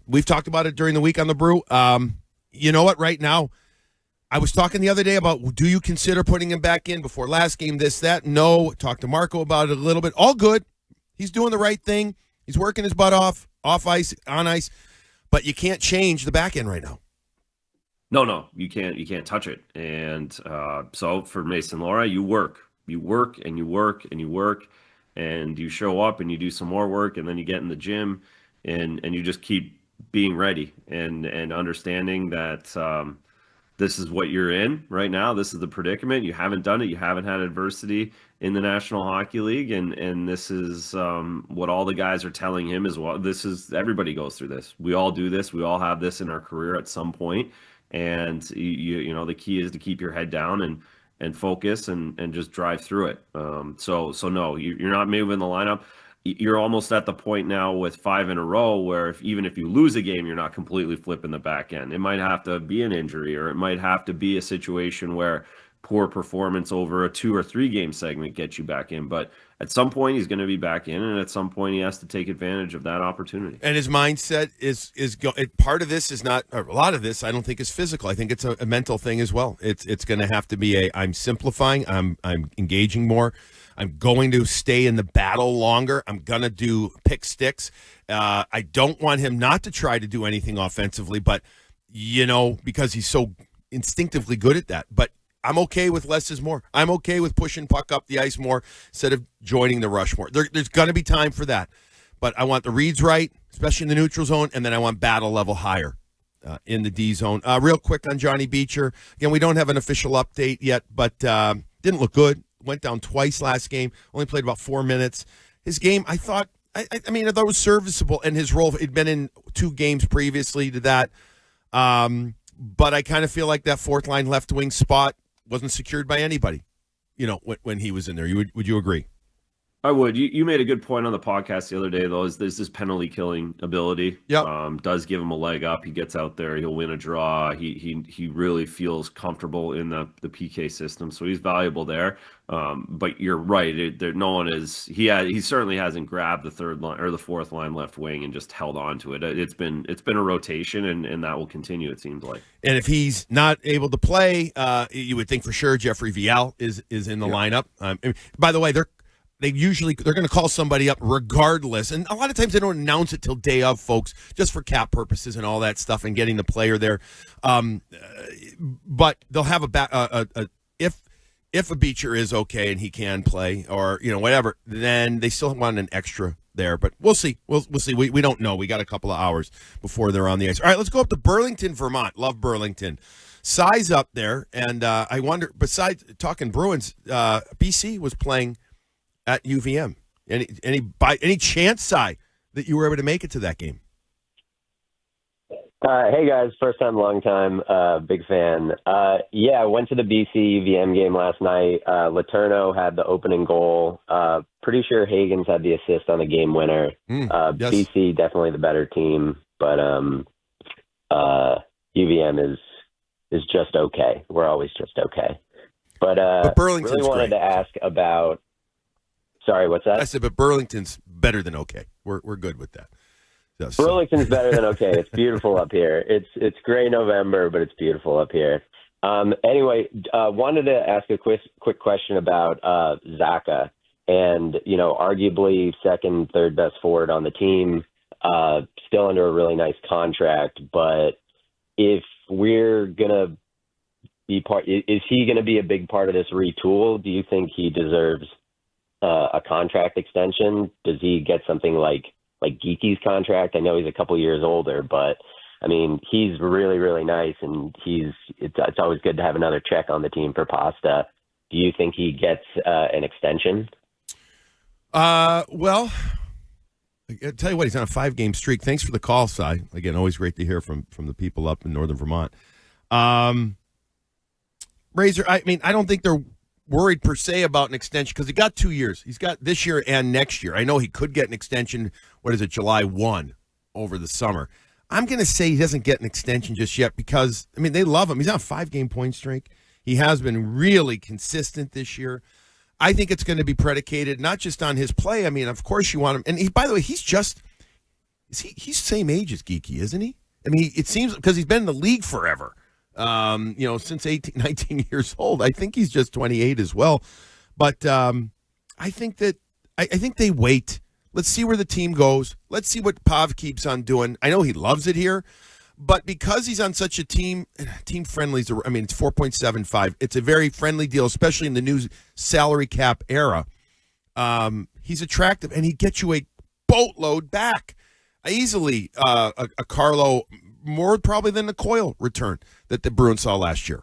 we've talked about it during the week on the Brew. You know what? Right now, I was talking the other day about, do you consider putting him back in before last game, this, that? No. Talked to Marco about it a little bit. All good. He's doing the right thing. He's working his butt off ice, on ice. But you can't change the back end right now. No, you can't. You can't touch it. And so for Mason Lohrei, you work and you work and you work, and you show up and you do some more work, and then you get in the gym and you just keep being ready and understanding that this is what you're in right now. This is the predicament. You haven't done it. You haven't had adversity in the National Hockey League, and this is what all the guys are telling him as well. This is, everybody goes through this. We all do this. We all have this in our career at some point, and you know, the key is to keep your head down and focus and just drive through it. So no, you're not moving the lineup. You're almost at the point now with 5 in a row where even if you lose a game, you're not completely flipping the back end. It might have to be an injury, or it might have to be a situation where poor performance over a 2 or 3 game segment gets you back in. But at some point he's going to be back in, and at some point he has to take advantage of that opportunity. And his mindset is part of this is not, or a lot of this I don't think is physical. I think it's a mental thing as well. It's going to have to be I'm simplifying, I'm engaging more. I'm going to stay in the battle longer. I'm going to do pick sticks. I don't want him not to try to do anything offensively, but because he's so instinctively good at that. But I'm okay with less is more. I'm okay with pushing puck up the ice more instead of joining the rush more. There's going to be time for that. But I want the reads right, especially in the neutral zone, and then I want battle level higher in the D zone. Real quick on Johnny Beecher. Again, we don't have an official update yet, but didn't look good. Went down twice last game. Only played about 4 minutes. His game, I thought it was serviceable, and his role, he'd been in 2 games previously to that. But I kind of feel like that fourth line left wing spot wasn't secured by anybody, when he was in there. Would you agree? I would. You made a good point on the podcast the other day, though, is there's this penalty killing ability. Yep. Does give him a leg up. He gets out there, he'll win a draw. He really feels comfortable in the PK system, so he's valuable there. But you're right. He certainly hasn't grabbed the third line or the fourth line left wing and just held on to it. It's been a rotation, and that will continue, it seems like. And if he's not able to play, you would think for sure Jeffrey Viel is in the lineup. By the way, they're going to call somebody up regardless. And a lot of times they don't announce it till day of, folks, just for cap purposes and all that stuff and getting the player there. But they'll have if a Beecher is okay and he can play or, whatever, then they still want an extra there. But we'll see. We'll see. We don't know. We got a couple of hours before they're on the ice. All right, let's go up to Burlington, Vermont. Love Burlington. Cy's up there. And I wonder, besides talking Bruins, BC was playing at UVM. Any chance, Cy, that you were able to make it to that game? Hey guys, first time, long time, big fan. I went to the BC UVM game last night. Letourneau had the opening goal. Pretty sure Hagens had the assist on the game winner. Yes. BC definitely the better team, but UVM is just okay. We're always just okay. But Burlington's really wanted great. to ask about. Sorry, what's that? I said, but Burlington's better than okay. We're good with that. So. Burlington's better than okay. It's beautiful up here. It's gray November, but it's beautiful up here. Anyway, wanted to ask a quick question about Zaka, and arguably second, third best forward on the team, still under a really nice contract. But if we're gonna be is he gonna be a big part of this retool? Do you think he deserves a contract extension? Does he get something like Geeky's contract? I know he's a couple years older, but I mean, he's really, really nice, and it's always good to have another check on the team for Pasta. Do you think he gets an extension? Well, I'll tell you what, he's on a 5-game streak. Thanks for the call, Cy. Again, always great to hear from the people up in northern Vermont. Razor, I don't think they're worried per se about an extension because he got 2 years. He's got this year and next year. I know he could get an extension, July 1 over the summer. I'm going to say he doesn't get an extension just yet because, they love him. He's on a 5-game point streak. He has been really consistent this year. I think it's going to be predicated not just on his play. Of course you want him. And by the way, he's the same age as Geeky, isn't he? It seems because he's been in the league forever. Since 18, 19 years old. I think he's just 28 as well. But I think they wait. Let's see where the team goes. Let's see what Pav keeps on doing. I know he loves it here, but because he's on such a team friendly, it's 4.75. It's a very friendly deal, especially in the new salary cap era. He's attractive, and he gets you a boatload back. Easily a Carlo, more probably than the Coyle return that the Bruins saw last year.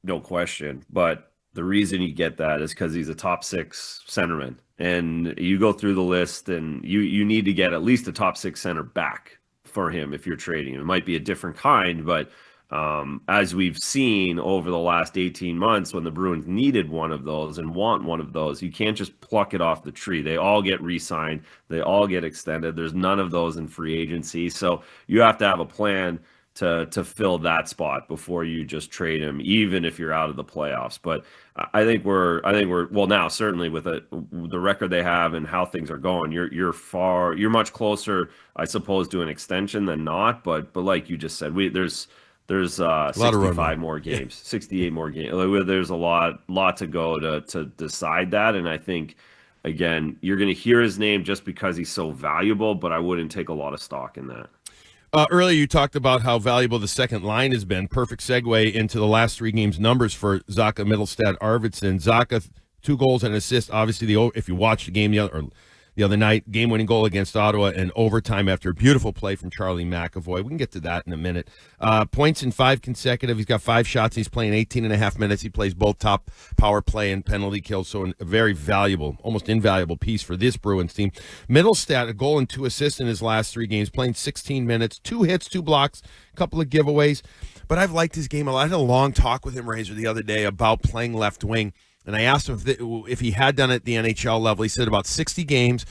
No question. But the reason you get that is because he's a top 6 centerman. And you go through the list, and you need to get at least a top 6 center back for him if you're trading him. It might be a different kind, but as we've seen over the last 18 months, when the Bruins needed one of those and want one of those, you can't just pluck it off the tree. They all get re-signed. They all get extended. There's none of those in free agency. So you have to have a plan to fill that spot before you just trade him, even if you're out of the playoffs. But I think we're well now, certainly with the record they have and how things are going, you're much closer, I suppose, to an extension than not. But like you just said, there's 65 more games, 68 more games. There's a lot to go to decide that. And I think, again, you're going to hear his name just because he's so valuable, but I wouldn't take a lot of stock in that. Earlier, you talked about how valuable the second line has been. Perfect segue into the last 3 games numbers for Zacha, Mittelstadt, Arvidsson. Zacha, 2 goals and an assist. Obviously, if you watched the game the other night, game-winning goal against Ottawa in overtime after a beautiful play from Charlie McAvoy. We can get to that in a minute. Points in 5 consecutive. He's got 5 shots. He's playing 18 and a half minutes. He plays both top power play and penalty kills, so a very valuable, almost invaluable piece for this Bruins team. Mittelstadt, a goal and 2 assists in his last 3 games, playing 16 minutes, 2 hits, 2 blocks, a couple of giveaways. But I've liked his game a lot. I had a long talk with him, Razor, the other day about playing left wing. And I asked him if he had done it at the NHL level. He said about 60 games.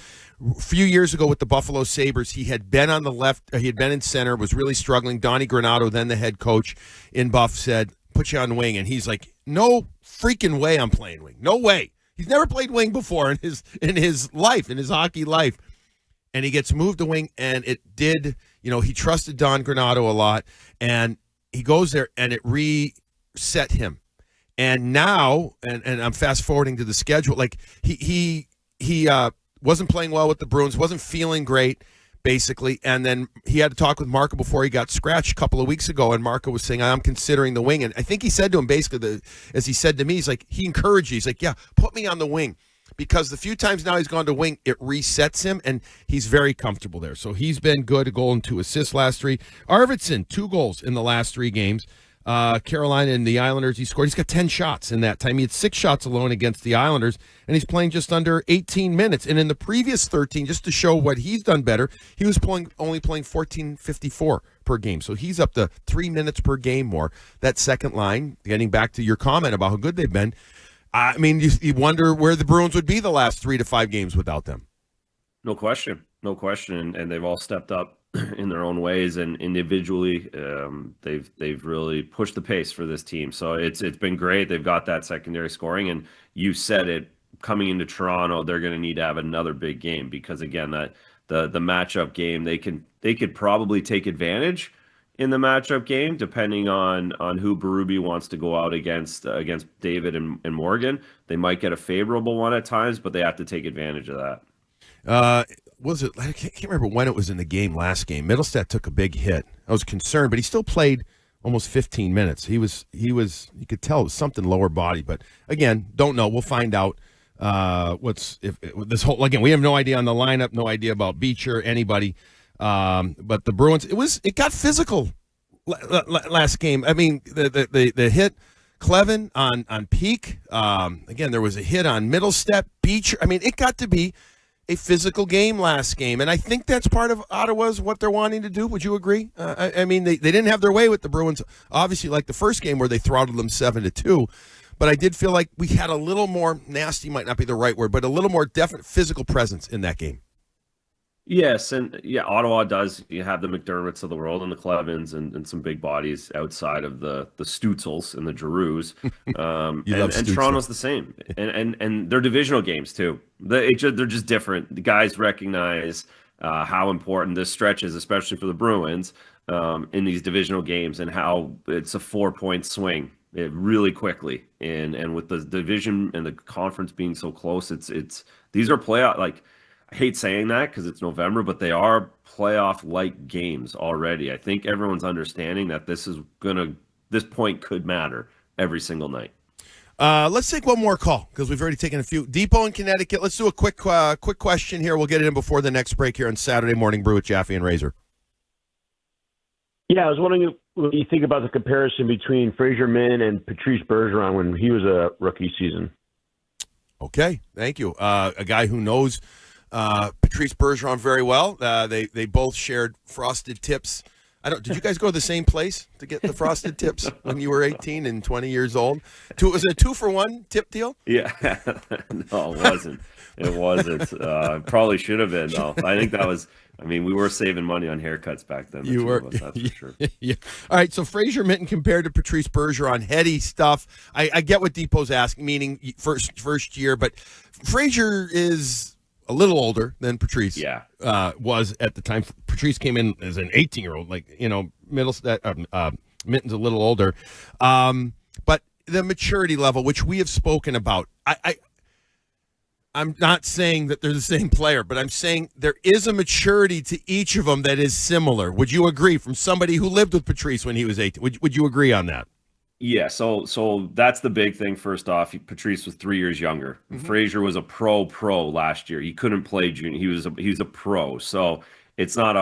A few years ago with the Buffalo Sabres, he had been on the left. He had been in center, was really struggling. Donnie Granato, then the head coach in Buff, said, put you on wing. And he's like, no freaking way I'm playing wing. No way. He's never played wing before in his life, in his hockey life. And he gets moved to wing, and it did, he trusted Don Granato a lot. And he goes there, and it reset him. And now, and I'm fast forwarding to the schedule, like he wasn't playing well with the Bruins, wasn't feeling great, basically. And then he had to talk with Marco before he got scratched a couple of weeks ago. And Marco was saying, I'm considering the wing. And I think he said to him, basically, as he said to me, he's like, he encouraged you. He's like, yeah, put me on the wing. Because the few times now he's gone to wing, it resets him, and he's very comfortable there. So he's been good, a goal and 2 assists last 3. Arvidsson, 2 goals in the last 3 games. Carolina and the Islanders, he scored. He's got 10 shots in that time. He had 6 shots alone against the Islanders, and he's playing just under 18 minutes. And in the previous 13, just to show what he's done better, he was only playing 14.54 per game. So he's up to 3 minutes per game more. That second line, getting back to your comment about how good they've been, I mean, you wonder where the Bruins would be the last 3 to 5 games without them. No question. And they've all stepped up in their own ways, and individually they've really pushed the pace for this team. So it's been great. They've got that secondary scoring, and you said it, coming into Toronto, they're going to need to have another big game, because again, that the matchup game, they could probably take advantage in the matchup game, depending on who Berube wants to go out against David and Morgan. They might get a favorable one at times, but they have to take advantage of that. I can't remember when it was in the game last game. Mittelstadt took a big hit. I was concerned, but he still played almost 15 minutes. He was you could tell it was something lower body, but again, don't know. We'll find out we have no idea on the lineup, no idea about Beecher, anybody. But the Bruins, it got physical last game. I mean, the hit Clevin on Peak. Again, there was a hit on Mittelstadt, Beecher. I mean, it got to be a physical game last game, and I think that's part of Ottawa's what they're wanting to do. Would you agree? I mean, they didn't have their way with the Bruins, obviously, like the first game where they throttled them 7-2. But I did feel like we had a little more, nasty might not be the right word, but a little more definite physical presence in that game. Yes, and yeah, Ottawa does. You have the McDermotts of the world and the Clevins and some big bodies outside of the Stutzels and the Giroux. And Toronto's the same. And they're divisional games too. They're just different. The guys recognize how important this stretch is, especially for the Bruins, in these divisional games, and how it's a 4-point swing really quickly. And with the division and the conference being so close, it's these are playoff, like, I hate saying that because it's November, but they are playoff-like games already. I think everyone's understanding that this point could matter every single night. Let's take one more call because we've already taken a few. Depot in Connecticut. Let's do a quick question here. We'll get it in before the next break here on Saturday Morning Brew with Jaffe and Razor. Yeah, I was wondering what you think about the comparison between Fraser Min and Patrice Bergeron when he was a rookie season. Okay, thank you. A guy who knows Patrice Bergeron very well. They both shared frosted tips. Did you guys go to the same place to get the frosted tips when you were 18 and 20 years old? Was it a 2-for-1 tip deal? Yeah, no, it wasn't. It wasn't. Probably should have been though. I think that was. I mean, we were saving money on haircuts back then. You were, that's for sure. Yeah. All right, so Fraser Minton compared to Patrice Bergeron, heady stuff. I get what Depot's asking, meaning first year, but Fraser is a little older than Patrice was at the time. Patrice came in as an 18-year-old, Minton's a little older. But the maturity level, which we have spoken about, I'm not saying that they're the same player, but I'm saying there is a maturity to each of them that is similar. Would you agree, from somebody who lived with Patrice when he was 18? Would you agree on that? Yeah, so that's the big thing. First off, Patrice was 3 years younger. Frazier was a pro last year. He couldn't play junior. He was a pro. So it's not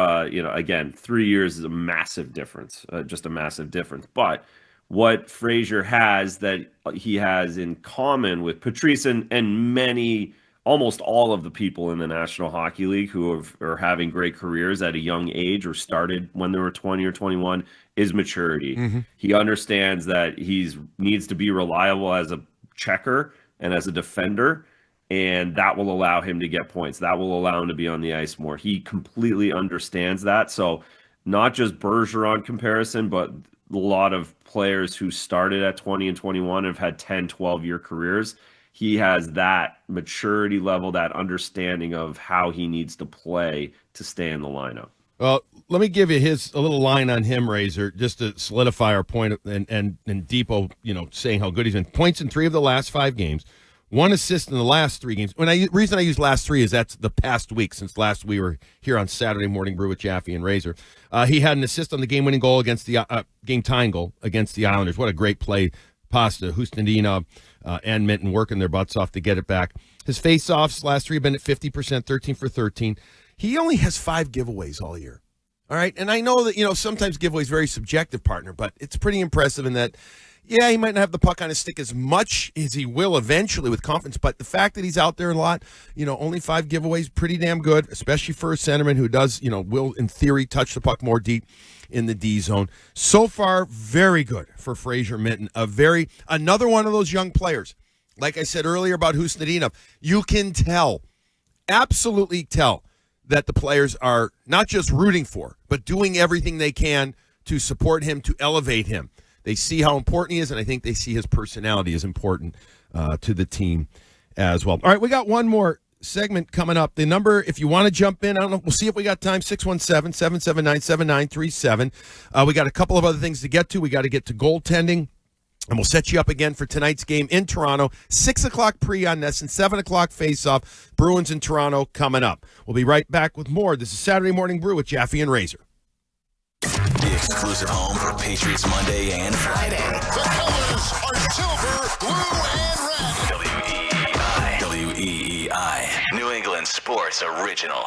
again, 3 years is a massive difference, just a massive difference. But what Frazier has that he has in common with Patrice and many, almost all of the people in the National Hockey League who are having great careers at a young age or started when they were 20 or 21 is maturity. He understands that he needs to be reliable as a checker and as a defender, and that will allow him to get points. That will allow him to be on the ice more. He completely understands that. So not just Bergeron comparison, but a lot of players who started at 20 and 21 have had 10, 12-year careers. He has that maturity level, that understanding of how he needs to play to stay in the lineup. Well, let me give you a little line on him, Razor, just to solidify our point, and Depot, saying how good he's been. Points in 3 of the last 5 games, 1 assist in the last 3 games. Reason I use last 3 is that's the past week, since last we were here on Saturday Morning Brew with Jaffe and Razor. He had an assist on the game-winning goal against the game-tying goal against the Islanders. What a great play. Pasta, Hustadina, and Minton working their butts off to get it back. His face-offs last 3 have been at 50%, 13 for 13. He only has 5 giveaways all year. All right, and I know that, sometimes giveaways very subjective, partner, but it's pretty impressive in that, yeah, he might not have the puck on his stick as much as he will eventually with confidence, but the fact that he's out there a lot, only 5 giveaways, pretty damn good, especially for a centerman who does, will, in theory, touch the puck more deep in the D zone. So far, very good for Frazier Minton. Another one of those young players. Like I said earlier about Husnadinov, you can tell, absolutely tell, that the players are not just rooting for, but doing everything they can to support him, to elevate him. They see how important he is, and I think they see his personality as important to the team as well. All right, we got one more segment coming up. The number, if you want to jump in, I don't know, we'll see if we got time, 617-779-7937. We got a couple of other things to get to. We got to get to goaltending. And we'll set you up again for tonight's game in Toronto. 6 o'clock pre on Nesson, 7 o'clock face-off. Bruins in Toronto coming up. We'll be right back with more. This is Saturday Morning Brew with Jaffe and Razor. The exclusive home for Patriots Monday and Friday. The colors are silver, blue, and red. WEEI. New England Sports Original.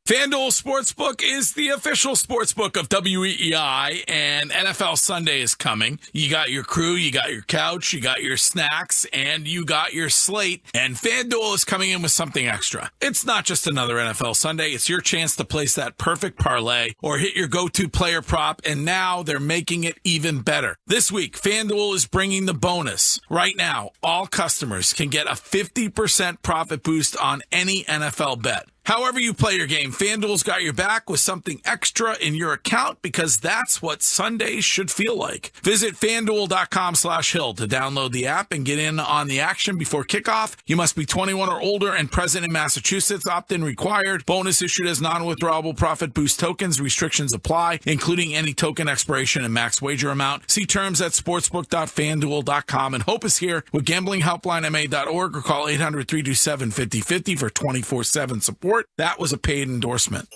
FanDuel Sportsbook is the official sportsbook of WEEI, and NFL Sunday is coming. You got your crew, you got your couch, you got your snacks, and you got your slate, and FanDuel is coming in with something extra. It's not just another NFL Sunday, it's your chance to place that perfect parlay or hit your go-to player prop, and now they're making it even better. This week, FanDuel is bringing the bonus. Right now, all customers can get a 50% profit boost on any NFL bet. However you play your game, FanDuel's got your back with something extra in your account, because that's what Sundays should feel like. Visit FanDuel.com/Hill to download the app and get in on the action before kickoff. You must be 21 or older and present in Massachusetts. Opt-in required. Bonus issued as non-withdrawable profit boost tokens. Restrictions apply, including any token expiration and max wager amount. See terms at sportsbook.fanduel.com. And Hope is here with gamblinghelplinema.org or call 800-327-5050 for 24/7 support. That was a paid endorsement.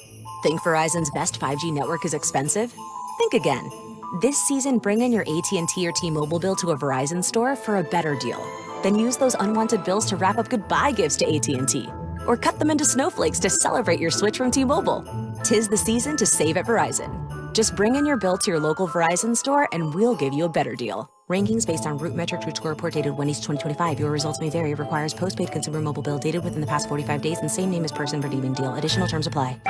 Think Verizon's best 5G network is expensive? Think again. This season, bring in your AT&T or T-Mobile bill to a Verizon store for a better deal. Then use those unwanted bills to wrap up goodbye gifts to AT&T. Or cut them into snowflakes to celebrate your switch from T-Mobile. 'Tis the season to save at Verizon. Just bring in your bill to your local Verizon store and we'll give you a better deal. Rankings based on Root Metrics Root Score report dated 1/8/2025. Your results may vary. Requires postpaid consumer mobile bill dated within the past 45 days and same name as person redeeming deal. Additional terms apply.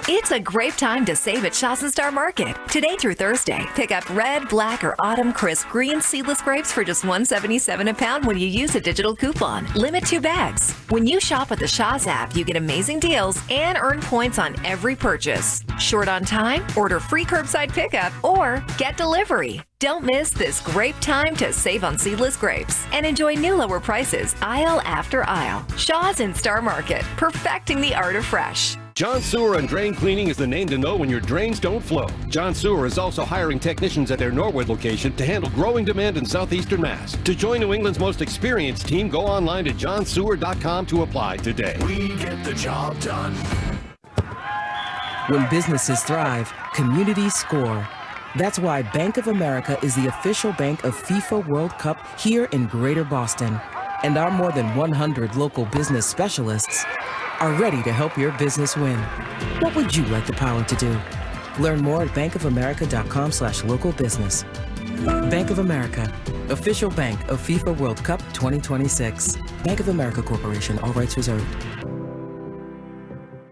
It's a great time to save at Shaw's Star Market. Today through Thursday, pick up red, black, or autumn crisp green seedless grapes for just $1.77 a pound when you use a digital coupon. Limit 2 bags. When you shop with the Shaw's app, you get amazing deals and earn points on every purchase. Short on time? Order free curbside pickup or get delivery. Don't miss this great time to save on seedless grapes and enjoy new lower prices aisle after aisle. Shaw's in Star Market, perfecting the art of fresh. John Sewer and Drain Cleaning is the name to know when your drains don't flow. John Sewer is also hiring technicians at their Norwood location to handle growing demand in southeastern Mass. To join New England's most experienced team, go online to johnsewer.com to apply today. We get the job done. When businesses thrive, communities score. That's why Bank of America is the official bank of FIFA World Cup here in Greater Boston. And our more than 100 local business specialists are ready to help your business win. What would you like the power to do? Learn more at bankofamerica.com/local business. Bank of America, official bank of FIFA World Cup 2026. Bank of America Corporation, all rights reserved.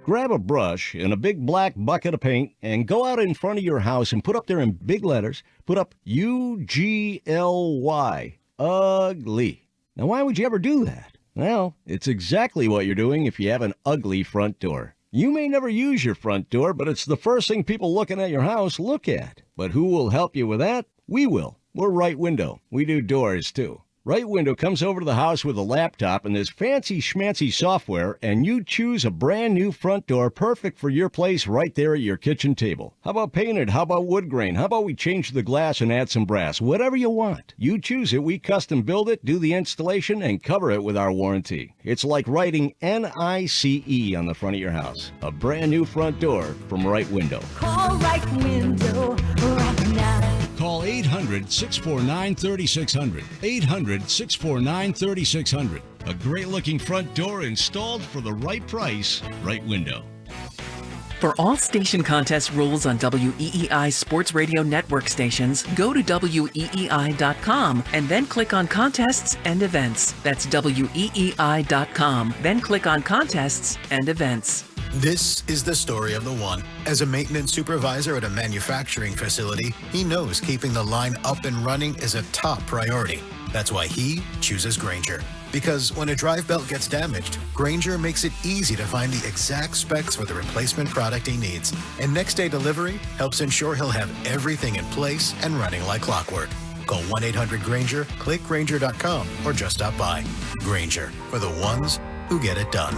Grab a brush and a big black bucket of paint and go out in front of your house and put up there in big letters, put up UGLY, ugly. Now, why would you ever do that? Well, it's exactly what you're doing if you have an ugly front door. You may never use your front door, but it's the first thing people looking at your house look at. But who will help you with that? We will. We're Right Window. We do doors, too. Right Window comes over to the house with a laptop and this fancy schmancy software, and you choose a brand new front door perfect for your place right there at your kitchen table. How about painted? How about wood grain? How about we change the glass and add some brass? Whatever you want. You choose it, we custom build it, do the installation, and cover it with our warranty. It's like writing NICE on the front of your house. A brand new front door from Right Window. Call Right Window right now. Call 800-649-3600. 800-649-3600. A great-looking front door installed for the right price. Right Window. For all station contest rules on WEEI Sports Radio Network stations, go to WEEI.com and then click on Contests and Events. That's WEEI.com. Then click on Contests and Events. This is the story of the one. As a maintenance supervisor at a manufacturing facility, he knows keeping the line up and running is a top priority. That's why he chooses Grainger. Because when a drive belt gets damaged, Grainger makes it easy to find the exact specs for the replacement product he needs. And next day delivery helps ensure he'll have everything in place and running like clockwork. Call 1-800-GRAINGER, click Grainger.com, or just stop by. Grainger, for the ones who get it done.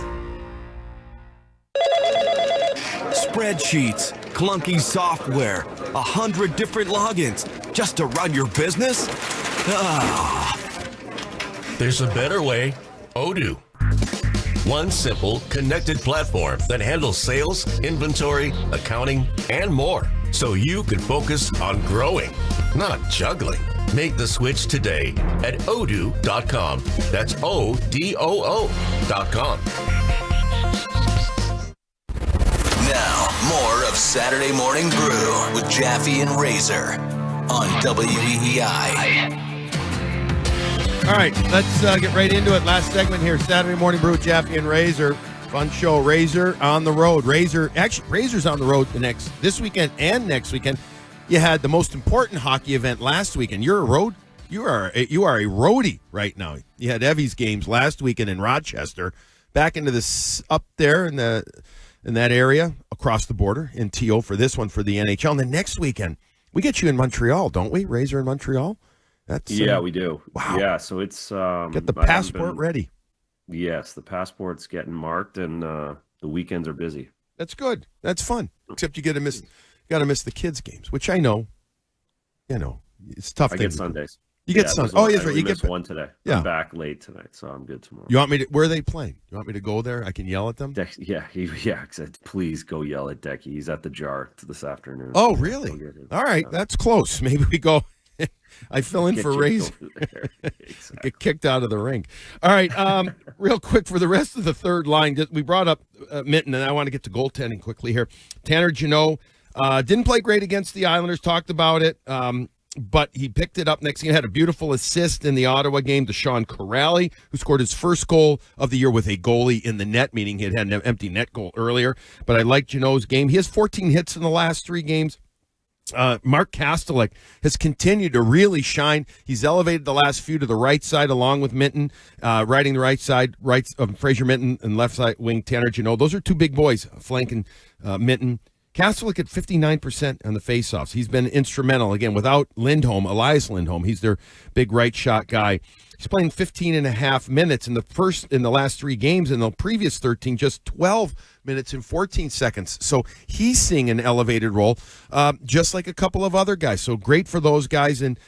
Spreadsheets, clunky software, 100 different logins just to run your business? Ah. There's a better way. Odoo. One simple, connected platform that handles sales, inventory, accounting, and more. So you can focus on growing, not juggling. Make the switch today at odoo.com. That's ODOO.com. Now, more of Saturday Morning Brew with Jaffe and Razor on WEEI. All right, let's get right into it. Last segment here, Saturday Morning Brew, Jaffe and Razor. Fun show. Razor on the road. Razor's on the road this weekend and next weekend. You had the most important hockey event last weekend. You are a roadie right now. You had Evie's games last weekend in Rochester. Back into this up there in that area across the border in TO for this one for the NHL. And then next weekend, we get you in Montreal, don't we? Razor in Montreal? That's yeah, we do. Wow. Yeah, so it's get the passport ready. Yes, the passport's getting marked, and the weekends are busy. That's good. That's fun. Except you got to miss the kids' games, which I know. It's tough. I get Sundays. You get Sundays. Oh, yes, right. You get one today. Yeah. I'm back late tonight, so I'm good tomorrow. You want me to? Where are they playing? You want me to go there? I can yell at them. Yeah. Please go yell at Decky. He's at the Jar this afternoon. Oh, really? All right, that's close. Maybe we go. I fill in for Razor. Exactly. Get kicked out of the rink. All right, real quick for the rest of the third line. We brought up Minton, and I want to get to goaltending quickly here. Tanner Jeannot didn't play great against the Islanders. Talked about it, but he picked it up. Next thing, he had a beautiful assist in the Ottawa game to Sean Corrali, who scored his first goal of the year with a goalie in the net, meaning he had an empty net goal earlier. But I like Jeannot's game. He has 14 hits in the last 3 games. Mark Kastelik has continued to really shine. He's elevated the last few to the right side along with Minton, riding the right side, Fraser Minton, and left side wing Tanner Jeannot. Those are 2 big boys flanking Minton Castlewick at 59% on the faceoffs. He's been instrumental. Again, without Elias Lindholm, he's their big right shot guy. He's playing 15 and a half minutes in the last 3 games. In the previous 13, just 12 minutes and 14 seconds. So he's seeing an elevated role, just like a couple of other guys. So great for those guys, and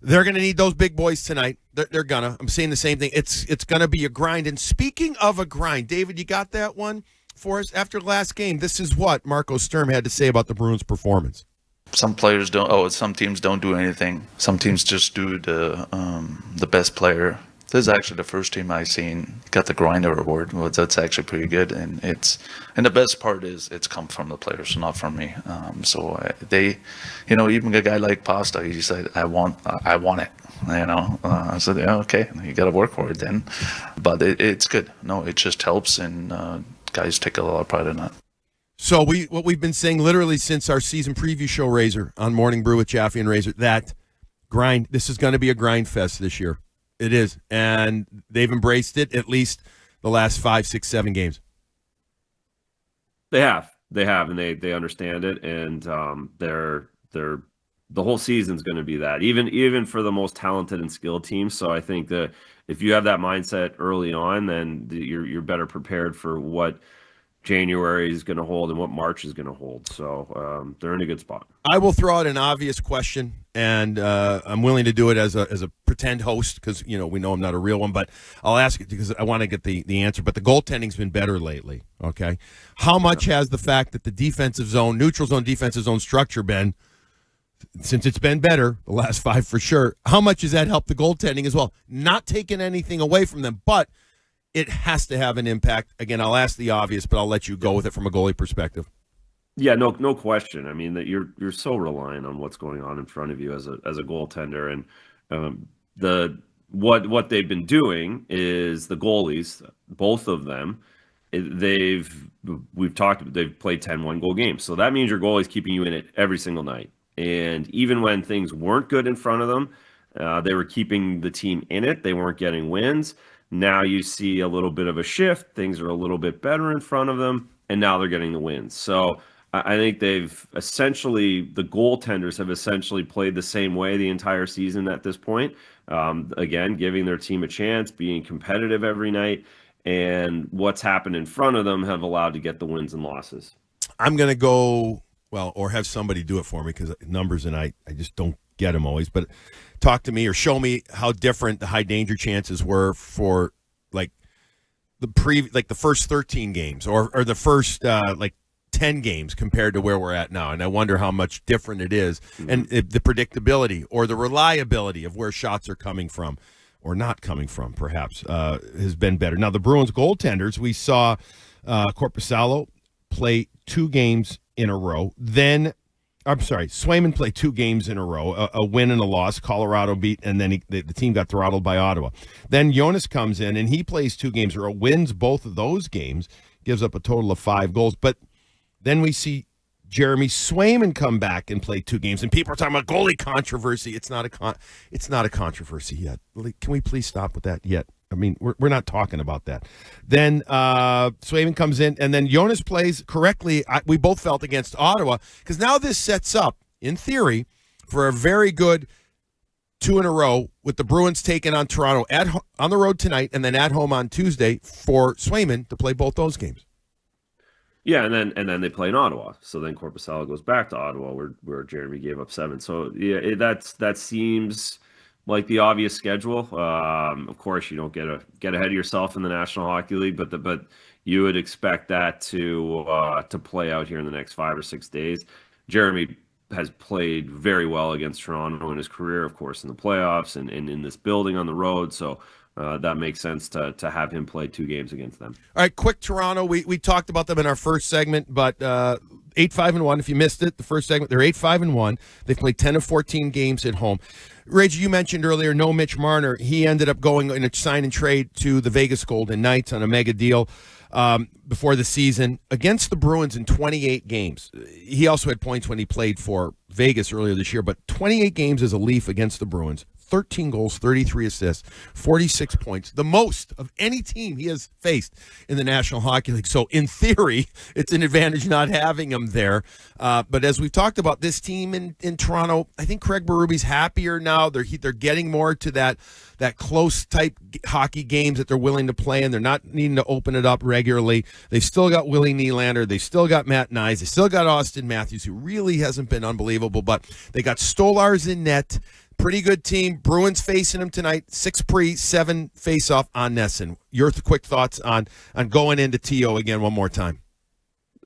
they're going to need those big boys tonight. They're gonna. I'm saying the same thing. It's going to be a grind. And speaking of a grind, David, you got that one for us after last game? This is what Marco Sturm had to say about the Bruins' performance. Some players don't. Some teams don't do anything. Some teams just do the best player. This is actually the first team I've seen got the grinder award. Well, that's actually pretty good, and the best part is it's come from the players, not from me. They, even a guy like Pasta, he said, "I want it." I said, "Yeah, okay, you got to work for it then." But it's good. No, it just helps, and guys take a lot of pride in that. So what we've been saying literally since our season preview show, Razor, on Morning Brew with Jaffe and Razor, that grind, this is going to be a grind fest this year. It is. And they've embraced it at least the last 5, 6, 7 games. They have, and they understand it, and they're the whole season's going to be that, even for the most talented and skilled teams. So I think that if you have that mindset early on, then you're better prepared for what January is going to hold and what March is going to hold. So they're in a good spot. I will throw out an obvious question, and I'm willing to do it as a pretend host because we know I'm not a real one, but I'll ask it because I want to get the answer. But the goaltending's been better lately. Okay, how much has the fact that the defensive zone, neutral zone, defensive zone structure been, since it's been better the last 5 for sure, how much has that helped the goaltending as well? Not taking anything away from them, but it has to have an impact. Again, I'll ask the obvious, but I'll let you go with it from a goalie perspective. Yeah, no question. I mean, that you're so reliant on what's going on in front of you as a goaltender, and what they've been doing is the goalies, both of them, they've played 10 one-goal games. So that means your goalie's keeping you in it every single night. And even when things weren't good in front of them, they were keeping the team in it. They weren't getting wins. Now you see a little bit of a shift. Things are a little bit better in front of them, and now they're getting the wins. So I think the goaltenders have essentially played the same way the entire season at this point. Again, giving their team a chance, being competitive every night, and what's happened in front of them have allowed to get the wins and losses. I'm going to go, or have somebody do it for me because numbers and I just don't get them always, but talk to me or show me how different the high danger chances were for the first 13 games or the first 10 games compared to where we're at now. And I wonder how much different it is, and the predictability or the reliability of where shots are coming from or not coming from perhaps has been better. Now the Bruins goaltenders, we saw Korpisalo play 2 games in a row. Swayman played 2 games in a row, a win and a loss. Colorado beat, and then the team got throttled by Ottawa. Then Jonas comes in, and he plays 2 games in a row, wins both of those games, gives up a total of 5 goals. But then we see Jeremy Swayman come back and play 2 games, and people are talking about goalie controversy. It's not a controversy yet. Can we please stop with that yet? I mean, we're not talking about that. Then Swayman comes in, and then Jonas plays correctly, we both felt, against Ottawa, because now this sets up, in theory, for a very good 2 in a row with the Bruins taking on Toronto on the road tonight and then at home on Tuesday for Swayman to play both those games. Yeah, and then they play in Ottawa. So then Korpisalo goes back to Ottawa where Jeremy gave up 7. So yeah, that seems like the obvious schedule. Of course, you don't get ahead of yourself in the National Hockey League, but you would expect that to play out here in the next 5 or 6 days. Jeremy has played very well against Toronto in his career, of course, in the playoffs and in this building on the road. So that makes sense to have him play 2 games against them. All right, quick Toronto. We talked about them in our first segment, but 8-5-1. If you missed it, the first segment, they're 8-5-1. They've played 10 of 14 games at home. Rage, you mentioned earlier, no Mitch Marner. He ended up going in a sign and trade to the Vegas Golden Knights on a mega deal before the season against the Bruins in 28 games. He also had points when he played for Vegas earlier this year, but 28 games as a Leaf against the Bruins, 13 goals, 33 assists, 46 points, the most of any team he has faced in the National Hockey League. So in theory, it's an advantage not having him there. But as we've talked about, this team in Toronto, I think Craig Berube's happier now. They're getting more to that close type hockey games that they're willing to play, and they're not needing to open it up regularly. They've still got Willie Nylander. They've still got Matt Nyes. They still got Austin Matthews, who really hasn't been unbelievable, but they got Stolarz in net. Pretty good team. Bruins facing them tonight. 6 pre, 7 face-off on Nesson. Your quick thoughts on going into TO again one more time.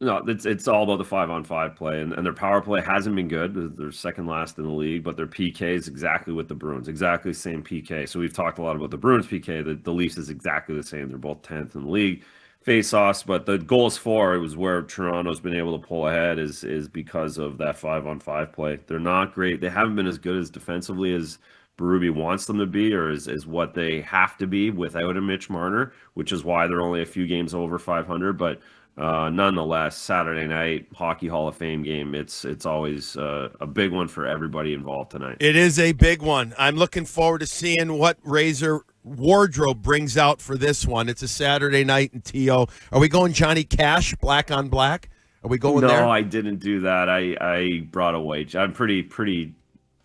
No, it's all about the 5-on-5 play, and their power play hasn't been good. They're second last in the league, but their PK is exactly with the Bruins, exactly the same PK. So we've talked a lot about the Bruins PK. The Leafs is exactly the same. They're both 10th in the league. Face-offs, but the goals for it was where Toronto's been able to pull ahead is because of that 5-on-5 play. They're not great. They haven't been as good as defensively as Berube wants them to be, or is what they have to be without a Mitch Marner, which is why they're only a few games over 500. But nonetheless, Saturday night Hockey Hall of Fame game. It's always a big one for everybody involved tonight. It is a big one. I'm looking forward to seeing what Razor wardrobe brings out for this one. It's a Saturday night in TO. Are we going Johnny Cash, black on black? Are we going there? No, I didn't do that. I brought a white. I'm pretty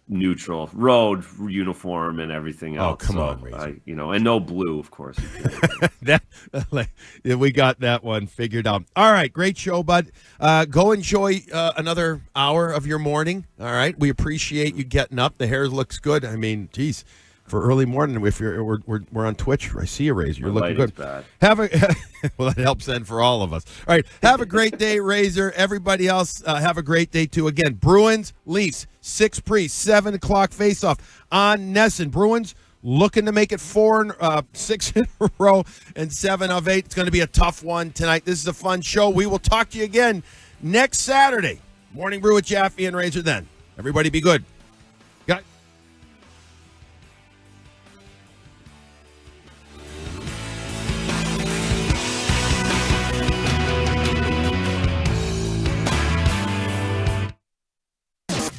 neutral road uniform and everything else. Oh, come on, Razor. And no blue, of course. We got that one figured out. All right, great show, bud. Go enjoy another hour of your morning. All right, we appreciate you getting up. The hair looks good. I mean, geez, for early morning, if we're on Twitch, I see you, Razor. You're looking good. Bad. Well, that helps then for all of us. All right, have a great day, Razor. Everybody else, have a great day too. Again, Bruins, Leafs, 6 pre, 7 o'clock face-off on Nesson. Bruins looking to make it 6 in a row and 7 of 8. It's going to be a tough one tonight. This is a fun show. We will talk to you again next Saturday. Morning Brew with Jaffe and Razor then. Everybody be good. Got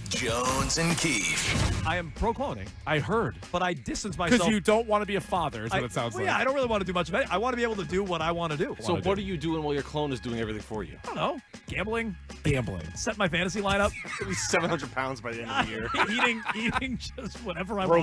Jones and Keefe. I am pro-cloning. I heard, but I distance myself. Because you don't want to be a father, is what it sounds like. Yeah, I don't really want to do much of it. I want to be able to do what I want to do. So what are you doing while your clone is doing everything for you? I don't know. Gambling. Set my fantasy lineup. At least 700 pounds by the end of the year. Eating just whatever I want.